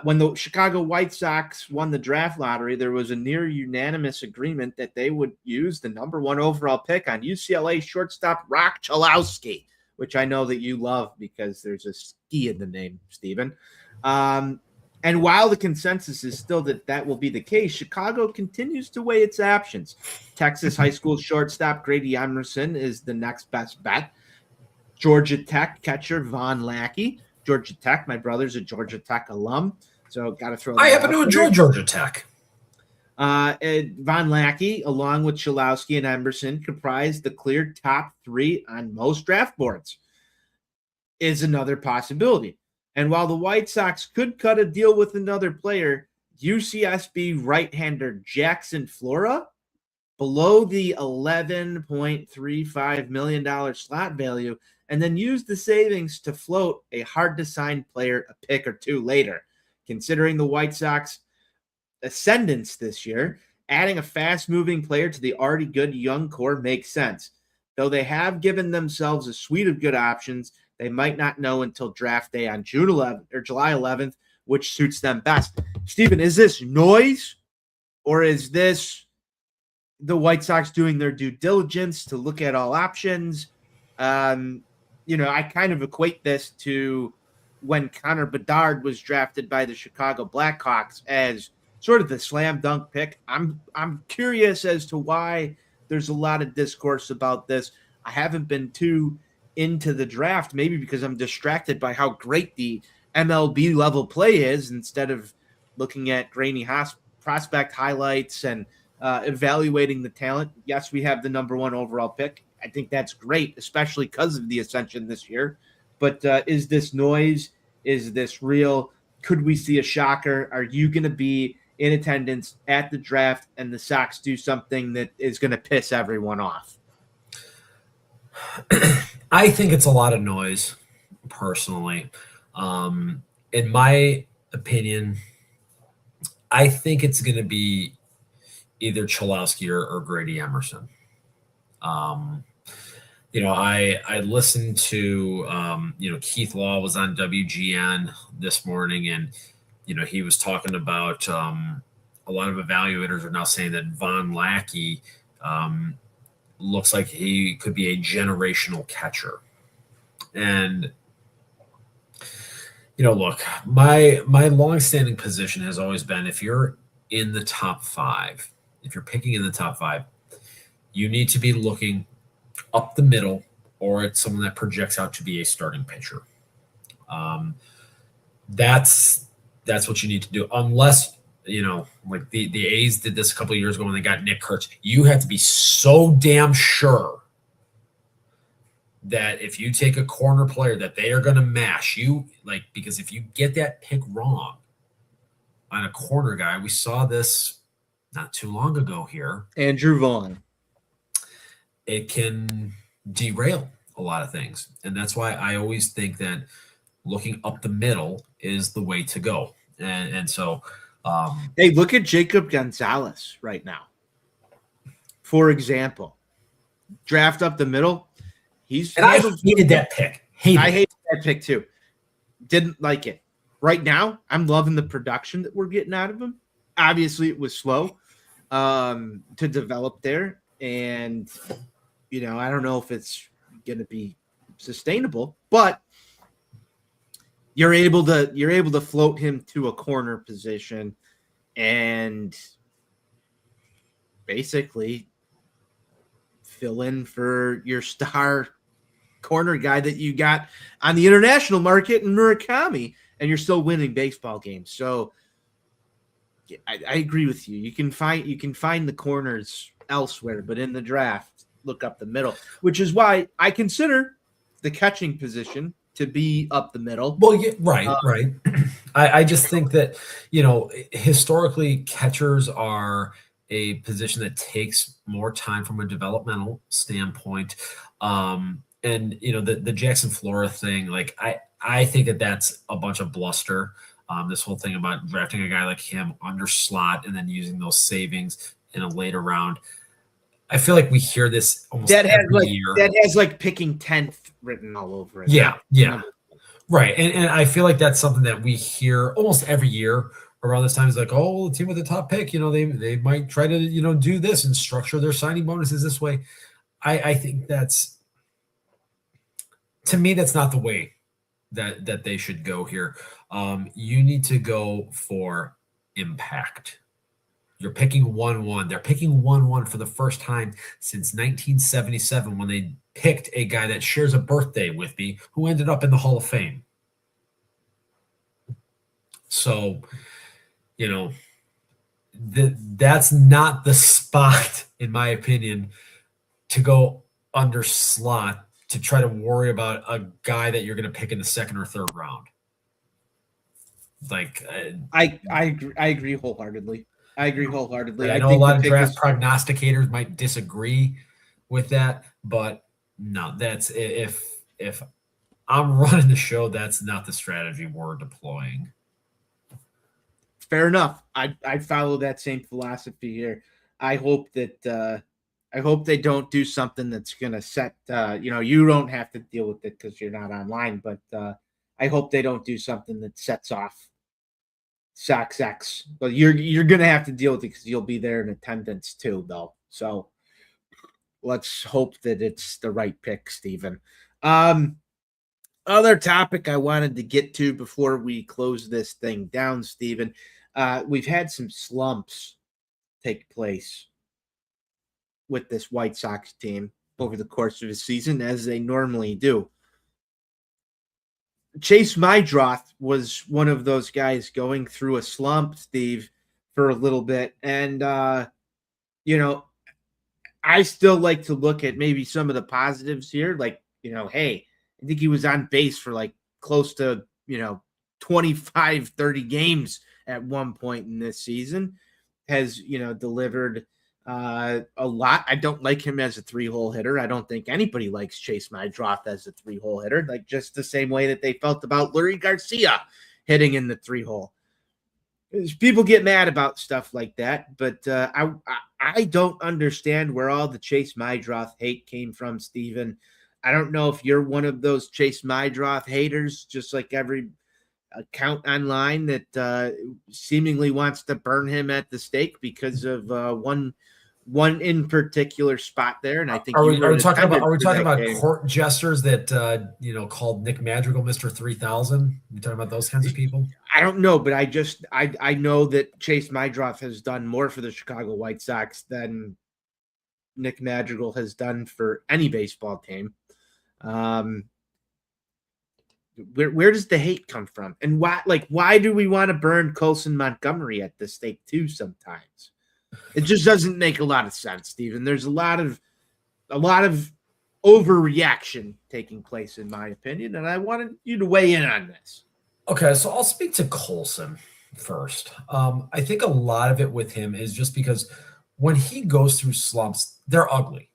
When the Chicago White Sox won the draft lottery, there was a near unanimous agreement that they would use the number 1 overall pick on UCLA shortstop Rock Chalowski, which I know that you love because there's a ski in the name, Steven. And while the consensus is still that will be the case, Chicago continues to weigh its options. Texas high school shortstop Grady Emerson is the next best bet. Georgia Tech catcher Von Lackey. Georgia Tech. My brother's a Georgia Tech alum, so got to throw that I happen to enjoy Georgia Tech. Von Lackey, along with Chalowski and Emerson, comprise the clear top 3 on most draft boards, is another possibility. And while the White Sox could cut a deal with another player, UCSB right-hander Jackson Flora, below the $11.35 million slot value, and then use the savings to float a hard-to-sign player a pick or 2 later. Considering the White Sox ascendance this year, adding a fast-moving player to the already good young core makes sense. Though they have given themselves a suite of good options, they might not know until draft day on June 11th or July 11th, which suits them best. Steven, is this noise, or is this the White Sox doing their due diligence to look at all options? I kind of equate this to when Connor Bedard was drafted by the Chicago Blackhawks as sort of the slam dunk pick. I'm curious as to why there's a lot of discourse about this. I haven't been too into the draft, maybe because I'm distracted by how great the MLB level play is instead of looking at grainy prospect highlights and evaluating the talent. Yes, we have the number 1 overall pick. I think that's great, especially because of the ascension this year. But is this noise? Is this real? Could we see a shocker? Are you going to be in attendance at the draft and the Sox do something that is going to piss everyone off? I think it's a lot of noise, personally. In my opinion, I think it's going to be either Chalowski or Grady Emerson. I listened to, Keith Law was on WGN this morning, and, he was talking about a lot of evaluators are now saying that Von Lackey looks like he could be a generational catcher. And, look, my longstanding position has always been if you're in the top 5, if you're picking in the top 5, you need to be looking up the middle or at someone that projects out to be a starting pitcher. That's what you need to do. Unless like the A's did this a couple of years ago when they got Nick Kurtz. You have to be so damn sure that if you take a corner player that they are going to mash you, like, because if you get that pick wrong on a corner guy, we saw this not too long ago here. Andrew Vaughn. It can derail a lot of things. And that's why I always think that looking up the middle is the way to go. And so, hey, look at Jacob Gonzalez right now. For example, draft up the middle. I hated that pick. I hated that pick too. Didn't like it. Right now, I'm loving the production that we're getting out of him. Obviously, it was slow to develop there. And, I don't know if it's going to be sustainable, but you're able to float him to a corner position and basically fill in for your star corner guy that you got on the international market in Murakami, and you're still winning baseball games. So I agree with you. You can find the corners elsewhere, but in the draft, look up the middle, which is why I consider the catching position to be up the middle. Well, yeah, right. I just think that, historically catchers are a position that takes more time from a developmental standpoint. And, the Jackson Flora thing, like I think that that's a bunch of bluster. This whole thing about drafting a guy like him under slot and then using those savings in a later round. I feel like we hear this almost every year. That has like picking 10th written all over it. Yeah. Right. And I feel like that's something that we hear almost every year around this time. Is like, oh, the team with the top pick, they might try to, do this and structure their signing bonuses this way. I think to me, that's not the way that they should go here. You need to go for impact. You're picking 1-1. They're picking 1-1 for the first time since 1977 when they picked a guy that shares a birthday with me who ended up in the Hall of Fame. So, that's not the spot, in my opinion, to go under slot to try to worry about a guy that you're going to pick in the second or third round. Like, I agree wholeheartedly. I know a lot of draft prognosticators might disagree with that, but no, that's if I'm running the show, that's not the strategy we're deploying. Fair enough. I follow that same philosophy here. I hope they don't do something that's going to set, you don't have to deal with it because you're not online, but I hope they don't do something that sets off Sox X. But you're going to have to deal with it because you'll be there in attendance too, though. So let's hope that it's the right pick, Stephen. Other topic I wanted to get to before we close this thing down, Stephen. We've had some slumps take place with this White Sox team over the course of the season, as they normally do. Chase Mydroth was one of those guys going through a slump, Steve, for a little bit. And, I still like to look at maybe some of the positives here. Like, hey, I think he was on base for like close to, 25, 30 games at one point in this season. Has, delivered a lot. I don't like him as a 3-hole hitter. I don't think anybody likes Chase Mydroth as a 3-hole hitter, like just the same way that they felt about Lurie Garcia hitting in the 3-hole. People get mad about stuff like that, but I don't understand where all the Chase Mydroth hate came from, Stephen. I don't know if you're one of those Chase Mydroth haters, just like every account online that seemingly wants to burn him at the stake because of one in particular spot there. And I think are we talking about court jesters that called Nick Madrigal Mr. 3000? You talking about those kinds of people? I don't know, but I know that Chase Mydroth has done more for the Chicago White Sox than Nick Madrigal has done for any baseball team. Where does the hate come from? And why do we want to burn Colson Montgomery at the stake too sometimes? It just doesn't make a lot of sense, Stephen. There's a lot of overreaction taking place, in my opinion, and I wanted you to weigh in on this. Okay, so I'll speak to Colson first. I think a lot of it with him is just because when he goes through slumps, they're ugly.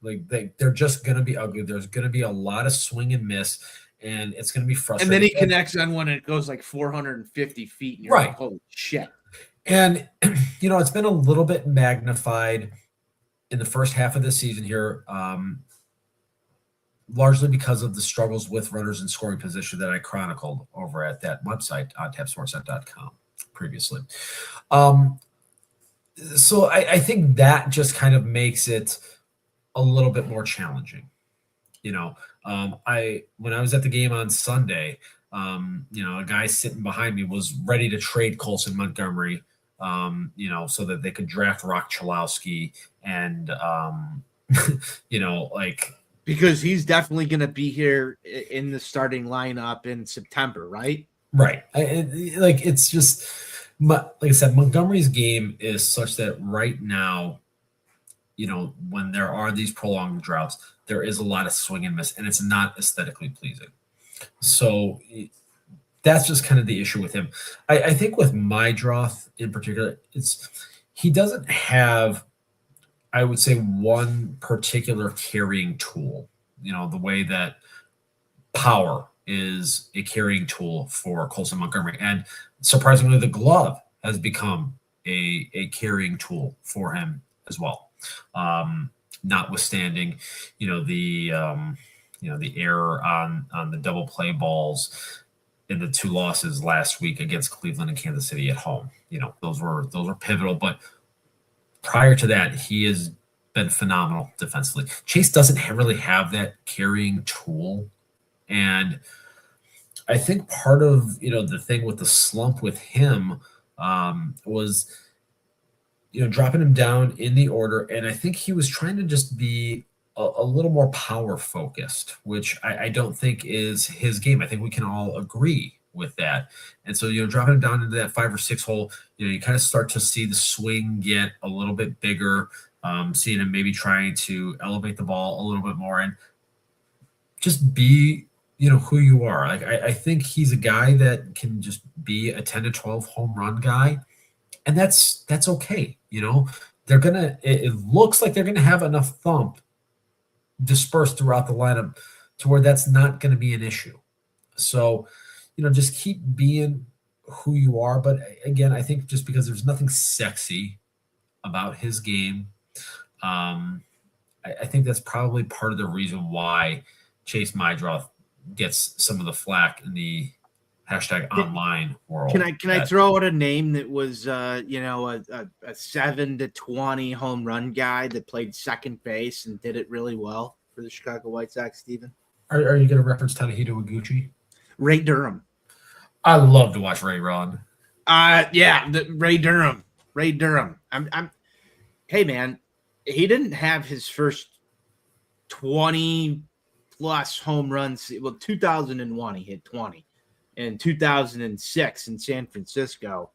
They're just going to be ugly. There's going to be a lot of swing and miss, and it's going to be frustrating. And then he connects on one and it goes like 450 feet. And you're right. Like, holy shit. And, it's been a little bit magnified in the first half of the season here, largely because of the struggles with runners in scoring position that I chronicled over at that website, ontapsportsnet.com previously. So I think that just kind of makes it a little bit more challenging. When I was at the game on Sunday, a guy sitting behind me was ready to trade Colson Montgomery, so that they could draft Rock Chalowski and, because he's definitely going to be here in the starting lineup in September, right? Right. It's just, like I said, Montgomery's game is such that right now, when there are these prolonged droughts, there is a lot of swing and miss, and it's not aesthetically pleasing. So that's just kind of the issue with him. I think with Mydroth in particular, he doesn't have, I would say, one particular carrying tool, the way that power is a carrying tool for Colson Montgomery. And surprisingly, the glove has become a carrying tool for him as well. Notwithstanding, the error on the double play balls in the two losses last week against Cleveland and Kansas City at home. Those were pivotal, but prior to that, he has been phenomenal defensively. Chase doesn't really have that carrying tool. And I think part of, the thing with the slump with him was, dropping him down in the order. And I think he was trying to just be a little more power focused, which I don't think is his game. I think we can all agree with that. And so, dropping him down into that 5 or 6 hole, you kind of start to see the swing get a little bit bigger, seeing him maybe trying to elevate the ball a little bit more and just be, who you are. I think he's a guy that can just be a 10 to 12 home run guy. And that's okay. It looks like they're going to have enough thump dispersed throughout the lineup to where that's not going to be an issue. So, just keep being who you are. But again, I think just because there's nothing sexy about his game, I think that's probably part of the reason why Chase Mydroth gets some of the flack in the hashtag online world. Can I throw out a name that was a 7 to 20 home run guy that played second base and did it really well for the Chicago White Sox, Stephen? Are you going to reference Tadahito Iguchi? Ray Durham. I love to watch Ray run. Ray Durham. Hey man, he didn't have his first 20 plus home runs. Well, 2001 he hit 20. In 2006 in San Francisco.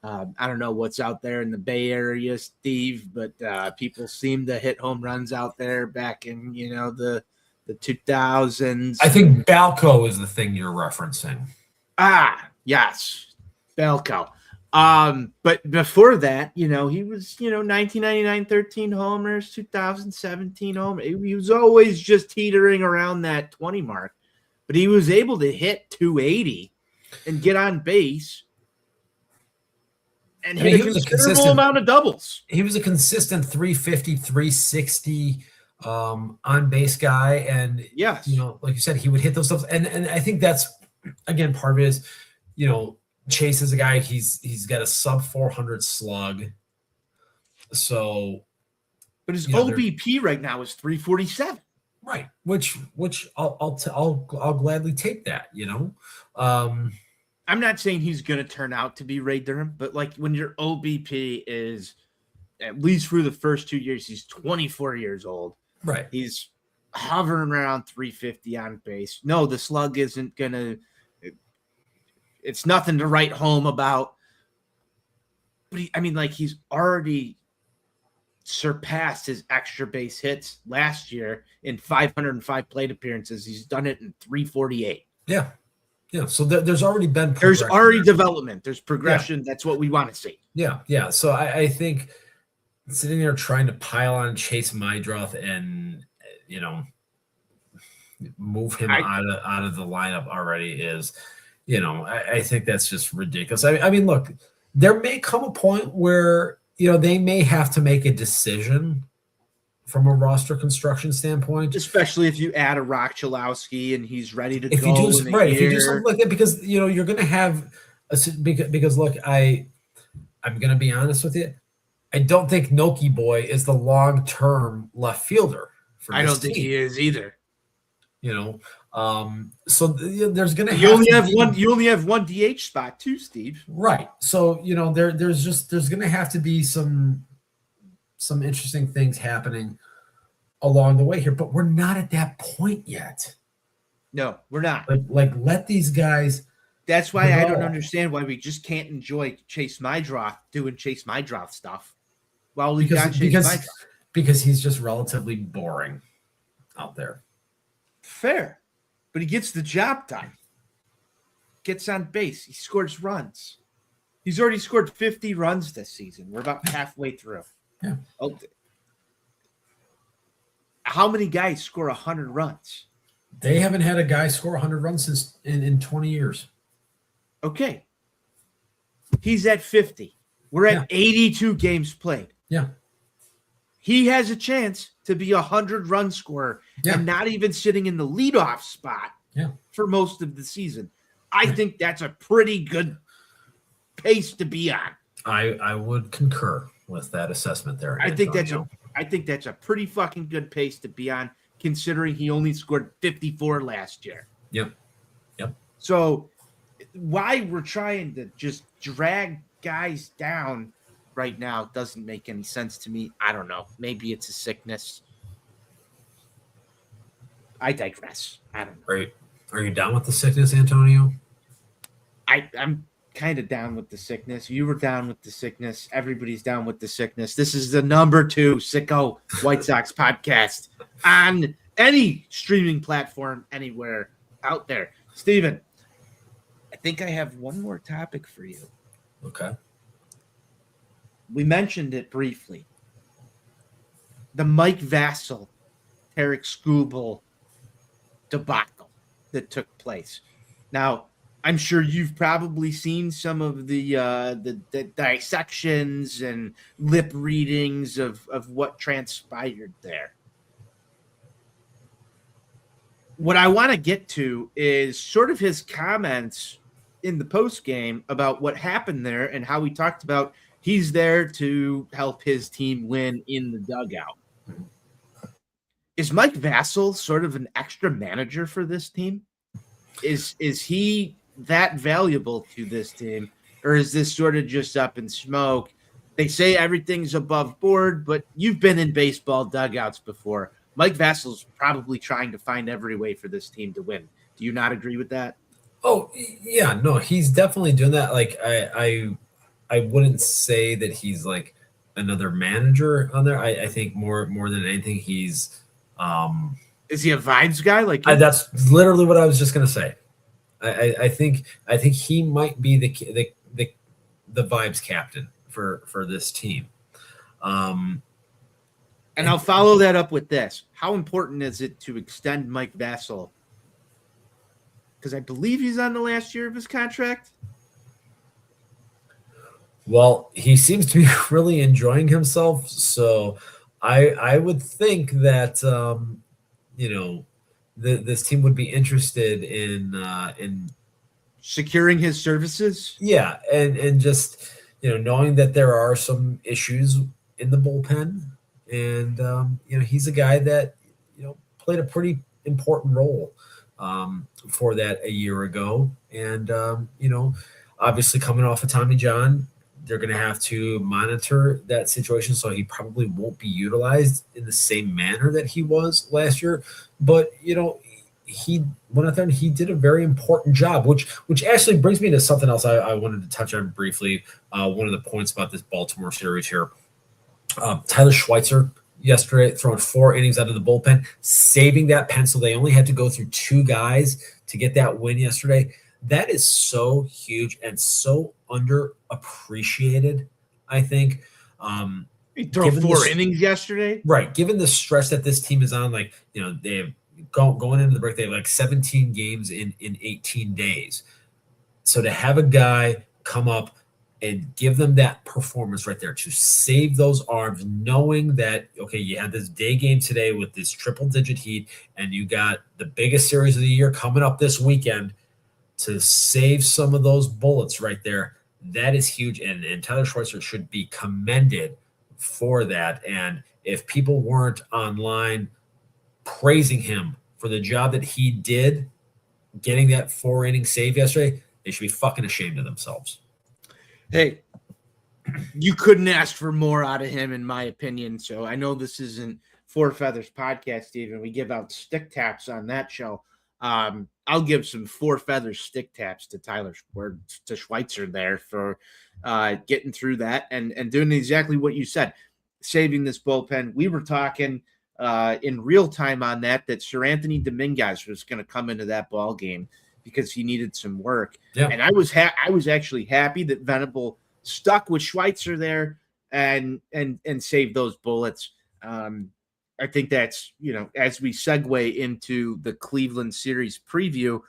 I don't know what's out there in the Bay Area, Steve, but people seem to hit home runs out there back in, the 2000s. I think Balco is the thing you're referencing. Yes, Balco. But before that, he was, 1999, 13 homers, 2017 homers. He was always just teetering around that 20 mark. But he was able to hit 280 and get on base and hit a considerable amount of doubles. He was a consistent 350, 360 on base guy. And, yes, like you said, he would hit those stuff. And I think that's, again, part of it is, Chase is a guy, he's got a sub 400 slug. So. But his OBP right now is 347. Right, which I'll gladly take that. I'm not saying he's going to turn out to be Ray Durham, but like when your OBP is, at least for the first 2 years, he's 24 years old. Right, he's hovering around 350 on base. No, the slug isn't going to – it's nothing to write home about. But, he's already surpassed his extra base hits last year in 505 plate appearances. He's done it in 348. Yeah. Yeah. So there's already been – there's already development. There's progression. Yeah. That's what we want to see. Yeah. Yeah. So I think sitting there trying to pile on Chase Maedroth and, move him out of the lineup already is, I think that's just ridiculous. Look, there may come a point where, they may have to make a decision from a roster construction standpoint. Especially if you add a Rock Chalowski and he's ready to if go. You do something like that, because, you're going to have because look, I'm going to be honest with you. I don't think Noki Boy is the long-term left fielder for this I don't think team. he is either. So there's going to you only have one DH spot too, Steve. Right. So, there's going to have to be some interesting things happening along the way here, but we're not at that point yet. No, we're not. Like let these guys. That's why I don't understand why we just can't enjoy Chase Maedroth doing Chase Maedroth stuff while we got Chase Maedroth. Because he's just relatively boring out there. Fair. But he gets the job done. Gets on base. He scores runs. He's already scored 50 runs this season. We're about halfway through. Yeah. Oh, how many guys score 100 runs? They haven't had a guy score 100 runs since in 20 years. Okay. He's at 50. We're at 82 games played. Yeah. He has a chance to be 100-run scorer and not even sitting in the leadoff spot for most of the season. I think that's a pretty good pace to be on. I would concur with that assessment there. I think that's a pretty fucking good pace to be on, considering he only scored 54 last year. Yep. So why we're trying to just drag guys down right now doesn't make any sense to me. I don't know. Maybe it's a sickness. I digress. I don't know. Are you down with the sickness, Antonio? I'm kind of down with the sickness. You were down with the sickness. Everybody's down with the sickness. This is the number 2 Sicko White Sox podcast on any streaming platform anywhere out there. Steven, I think I have one more topic for you. Okay. We mentioned it briefly. The Mike Vassell, Tarek Skubal debacle that took place. Now, I'm sure you've probably seen some of the dissections and lip readings of what transpired there. What I want to get to is sort of his comments in the post game about what happened there and how he talked about he's there to help his team win in the dugout. Is Mike Vassell sort of an extra manager for this team? Is he that valuable to this team, or is this sort of just up in smoke? They say everything's above board, but you've been in baseball dugouts before. Mike Vassell's probably trying to find every way for this team to win. Do you not agree with that? Oh, yeah, no, he's definitely doing that. Like I wouldn't say that he's like another manager on there. I think more than anything, he's is he a vibes guy? That's literally what I was just gonna say. I think he might be the vibes captain for this team. And I'll follow that up with this. How important is it to extend Mike Vassell? Because I believe he's on the last year of his contract. Well, he seems to be really enjoying himself, so I would think that this team would be interested in securing his services. Yeah, and just knowing that there are some issues in the bullpen, and he's a guy that played a pretty important role for that a year ago, and obviously coming off of Tommy John. they're going to have to monitor that situation, so he probably won't be utilized in the same manner that he was last year. But he went out there and he did a very important job, which actually brings me to something else I wanted to touch on briefly. One of the points about this Baltimore series here, Tyler Schweitzer yesterday throwing 4 innings out of the bullpen, saving that pencil. They only had to go through 2 guys to get that win yesterday. That is so huge and so underappreciated, I think. He threw 4 innings yesterday. Right. Given the stress that this team is on, they have going into the break, they have 17 games in 18 days. So to have a guy come up and give them that performance right there to save those arms, knowing that, okay, you had this day game today with this triple-digit heat, and you got the biggest series of the year coming up this weekend, to save some of those bullets right there, that is huge. And Tyler Schweitzer should be commended for that. And if people weren't online praising him for the job that he did getting that 4-inning save yesterday, they should be fucking ashamed of themselves. Hey, you couldn't ask for more out of him, in my opinion. So I know this isn't Four Feathers podcast, Steven. We give out stick taps on that show. I'll give some 4 feathers stick taps to to Schweitzer there for getting through that and doing exactly what you said, saving this bullpen. We were talking in real time on that Sir Anthony Dominguez was going to come into that ball game because he needed some work. Yeah. And I was actually happy that Venable stuck with Schweitzer there and saved those bullets. I think that's, as we segue into the Cleveland series preview,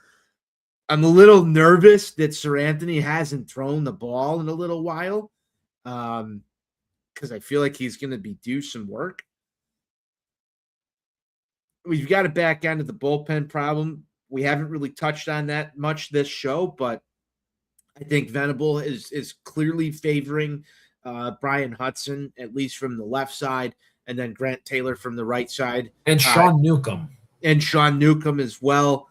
I'm a little nervous that Sir Anthony hasn't thrown the ball in a little while because I feel like he's going to be due some work. We've got to back end of the bullpen problem. We haven't really touched on that much this show, but I think Venable is clearly favoring Brian Hudson, at least from the left side, and then Grant Taylor from the right side. And Sean Newcomb. And Sean Newcomb as well.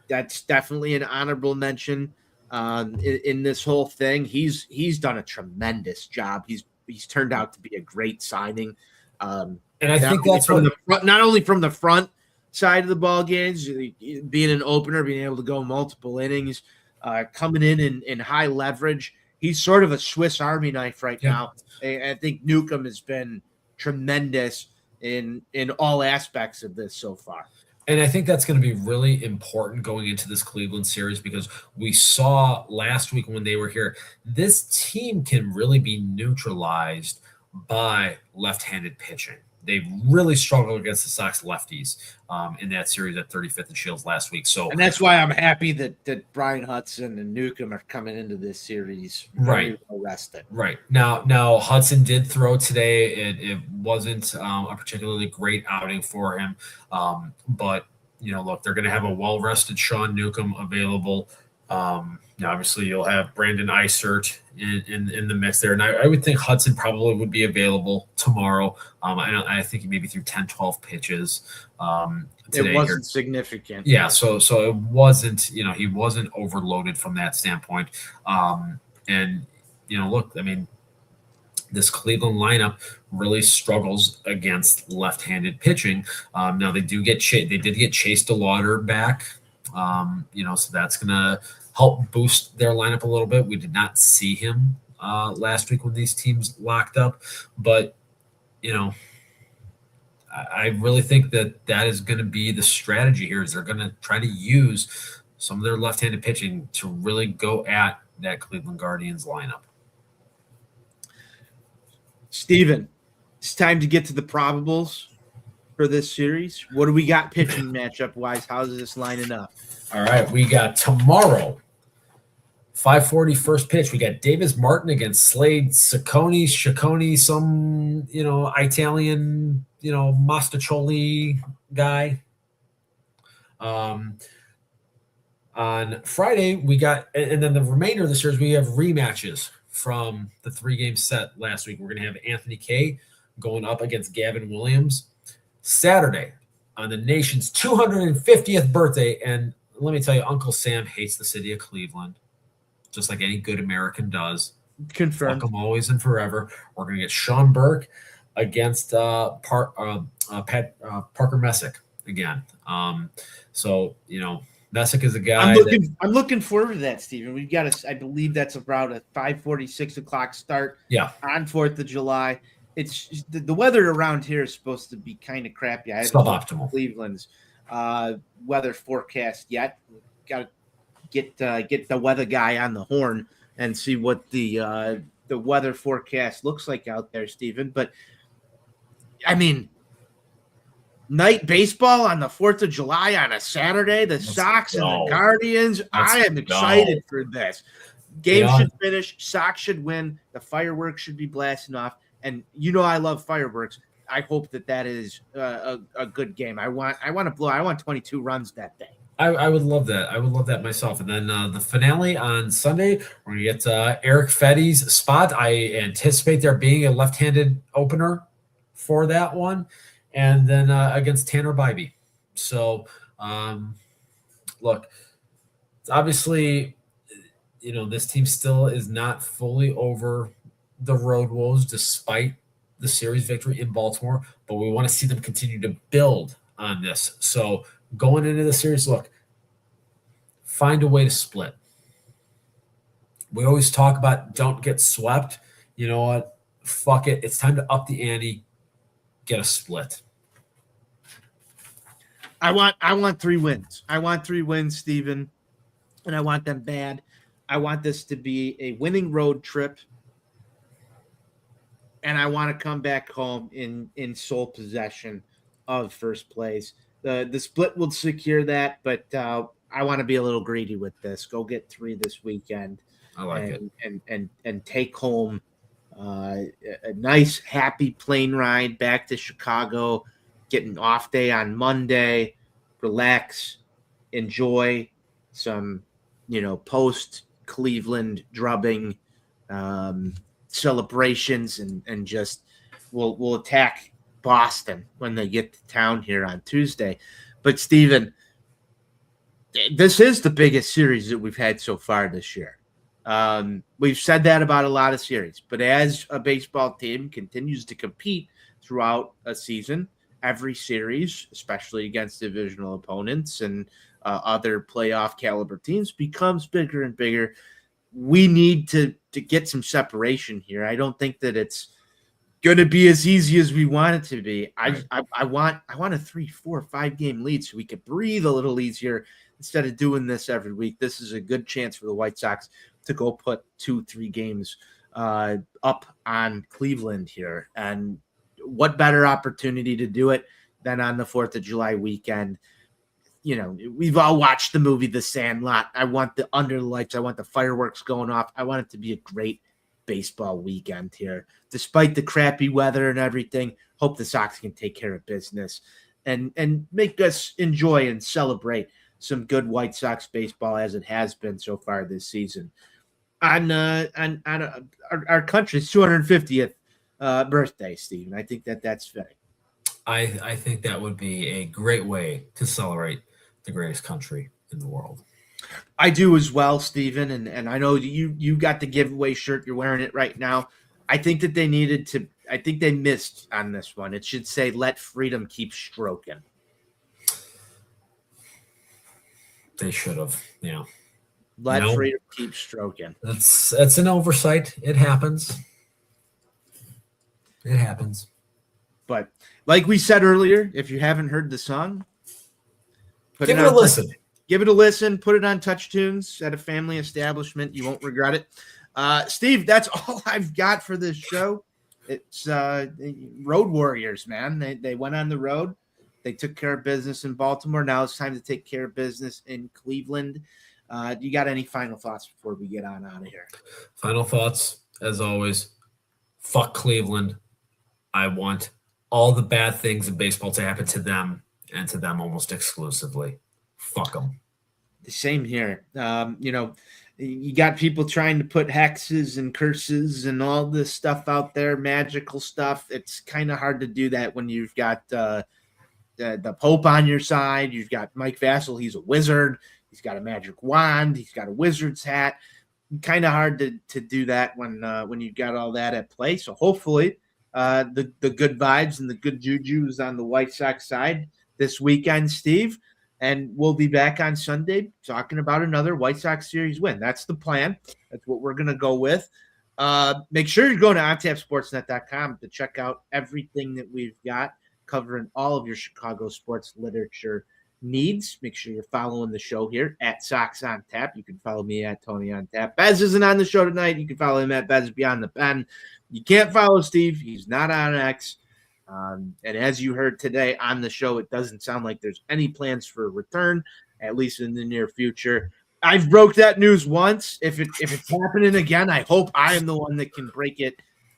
That's definitely an honorable mention in this whole thing. He's done a tremendous job. He's turned out to be a great signing. And I think that's from the front, not only from the front side of the ball games, being an opener, being able to go multiple innings, coming in high leverage. He's sort of a Swiss Army knife right now. I think Newcomb has been tremendous in all aspects of this so far. And I think that's going to be really important going into this Cleveland series because we saw last week when they were here, this team can really be neutralized by left-handed pitching. They really struggled against the Sox lefties in that series at 35th and Shields last week. And that's why I'm happy that Brian Hudson and Newcomb are coming into this series very well rested. Right. Now Hudson did throw today. It wasn't a particularly great outing for him. But, look, they're going to have a well-rested Sean Newcomb available. Obviously, you'll have Brandon Eisert in the mix there. And I would think Hudson probably would be available tomorrow. I think he maybe threw 10, 12 pitches today. It wasn't significant. Yeah, so it wasn't, he wasn't overloaded from that standpoint. Look, I mean, this Cleveland lineup really struggles against left-handed pitching. Now they did get Chase DeLauder back. So that's going to help boost their lineup a little bit. We did not see him last week when these teams locked up, but I really think that is going to be the strategy here. Is they're going to try to use some of their left-handed pitching to really go at that Cleveland Guardians lineup. Steven, it's time to get to the probables for this series. What do we got pitching matchup wise? How's this lining up? All right, we got tomorrow, 5:40 first pitch. We got Davis Martin against Slade Ciccone, some Italian Mastacholi guy. On Friday, we got, and then the remainder of the series, we have rematches from the 3-game set last week. We're going to have Anthony Kay going up against Gavin Williams. Saturday, on the nation's 250th birthday, and let me tell you, Uncle Sam hates the city of Cleveland, just like any good American does. Confirmed. Fuck them always and forever. We're going to get Sean Burke against Parker Messick again. So, Messick is a guy I'm looking forward to that, Stephen. We've got I believe that's about a 5:40, 6 o'clock start. Yeah. On 4th of July. It's the weather around here is supposed to be kind of crappy. I haven't suboptimal. Cleveland's weather forecast yet. Got to get the weather guy on the horn and see what the weather forecast looks like out there, Stephen. But I mean, night baseball on the 4th of July on a Saturday, the Sox and the Guardians. I am excited for this. Game should finish. Sox should win. The fireworks should be blasting off. And I love fireworks. I hope that is a good game. I want to blow. I want 22 runs that day. I would love that. I would love that myself. And then the finale on Sunday, we're going to get Eric Fetty's spot. I anticipate there being a left-handed opener for that one. And then against Tanner Bybee. So, look, obviously, this team still is not fully over the road woes despite the series victory in Baltimore, but we want to see them continue to build on this. So going into the series, look, find a way to split. We always talk about don't get swept. You know what? Fuck it. It's time to up the ante. Get a split. I want 3 wins. I want 3 wins, Stephen, and I want them bad. I want this to be a winning road trip, and I want to come back home in sole possession of first place. The split will secure that, but I want to be a little greedy with this. Go get 3 this weekend. I like it. And take home a nice, happy plane ride back to Chicago, getting off day on Monday, relax, enjoy some, post Cleveland drubbing celebrations, and just we'll attack Boston when they get to town here on Tuesday. But Stephen, this is the biggest series that we've had so far this year. We've said that about a lot of series, but as a baseball team continues to compete throughout a season, every series, especially against divisional opponents and other playoff caliber teams, becomes bigger and bigger. We need to get some separation here. I don't think that it's going to be as easy as we want it to be. I want a 3, 4, 5 game lead so we can breathe a little easier instead of doing this every week. This is a good chance for the White Sox to go put 2, 3 games up on Cleveland here. And what better opportunity to do it than on the 4th of July weekend? We've all watched the movie The Sandlot. I want the under the lights. I want the fireworks going off. I want it to be a great baseball weekend here. Despite the crappy weather and everything, hope the Sox can take care of business and make us enjoy and celebrate some good White Sox baseball as it has been so far this season. On our country's 250th birthday, Stephen. I think that's fitting. I think that would be a great way to celebrate the greatest country in the world. I do as well, Stephen, and I know you got the giveaway shirt. You're wearing it right now. I think that I think they missed on this one. It should say, "Let freedom keep stroking." They should have, Let freedom keep stroking. That's an oversight. It happens. It happens. But like we said earlier, if you haven't heard the song, give it a listen. Give it a listen. Put it on Touch Tunes at a family establishment. You won't regret it. Steve, that's all I've got for this show. It's Road Warriors, man. They went on the road. They took care of business in Baltimore. Now it's time to take care of business in Cleveland. You got any final thoughts before we get on out of here? Final thoughts, as always. Fuck Cleveland. I want all the bad things in baseball to happen to them and to them almost exclusively. Fuck them. The same here. You got people trying to put hexes and curses and all this stuff out there, magical stuff. It's kind of hard to do that when you've got the Pope on your side. You've got Mike Vassell. He's a wizard. He's got a magic wand. He's got a wizard's hat. kind of hard to do that when you've got all that at play. So hopefully the good vibes and the good juju is on the White Sox side this weekend, Steve. And we'll be back on Sunday talking about another White Sox series win. That's the plan. That's what we're going to go with. Make sure you're going to ontapsportsnet.com to check out everything that we've got covering all of your Chicago sports literature needs. Make sure you're following the show here at Sox on Tap. You can follow me at Tony on Tap. Bez isn't on the show tonight. You can follow him at Bez Beyond the Pen. You can't follow Steve. He's not on X. And as you heard today on the show, it doesn't sound like there's any plans for a return, at least in the near future. I've broke that news once. If it's happening again, I hope I am the one that can break it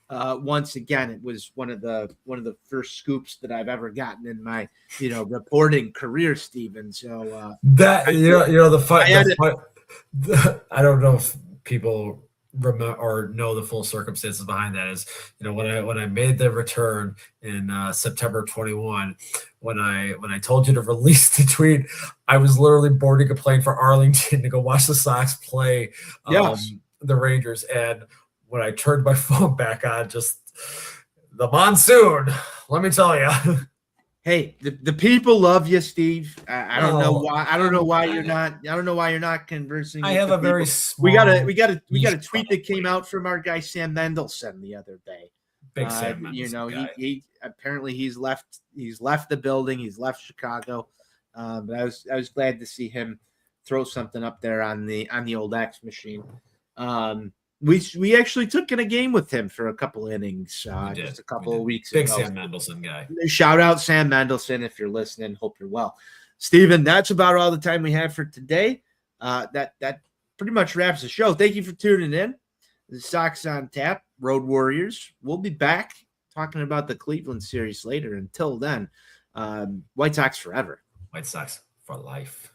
once again. It was one of the first scoops that I've ever gotten in my reporting career, Stephen. So that I don't know if people remember or know the full circumstances behind that. Is when I made the return in September 21, when I told you to release the tweet, I was literally boarding a plane for Arlington to go watch the Sox play the Rangers, and when I turned my phone back on, just the monsoon. Let me tell you. Hey, the people love you, Steve. I don't know why. I don't know why you're not. I don't know why you're not conversing. I have a very small. We got a tweet that came out from our guy Sam Mendelson the other day. Big Sam Mendelson guy. He apparently he's left the building. He's left Chicago. But I was glad to see him throw something up there on the old X machine. We actually took in a game with him for a couple innings just a couple of weeks ago. Big Sam Mendelson guy. Shout out Sam Mendelson if you're listening. Hope you're well. Steven, that's about all the time we have for today. That pretty much wraps the show. Thank you for tuning in. The Sox on Tap, Road Warriors. We'll be back talking about the Cleveland series later. Until then, White Sox forever. White Sox for life.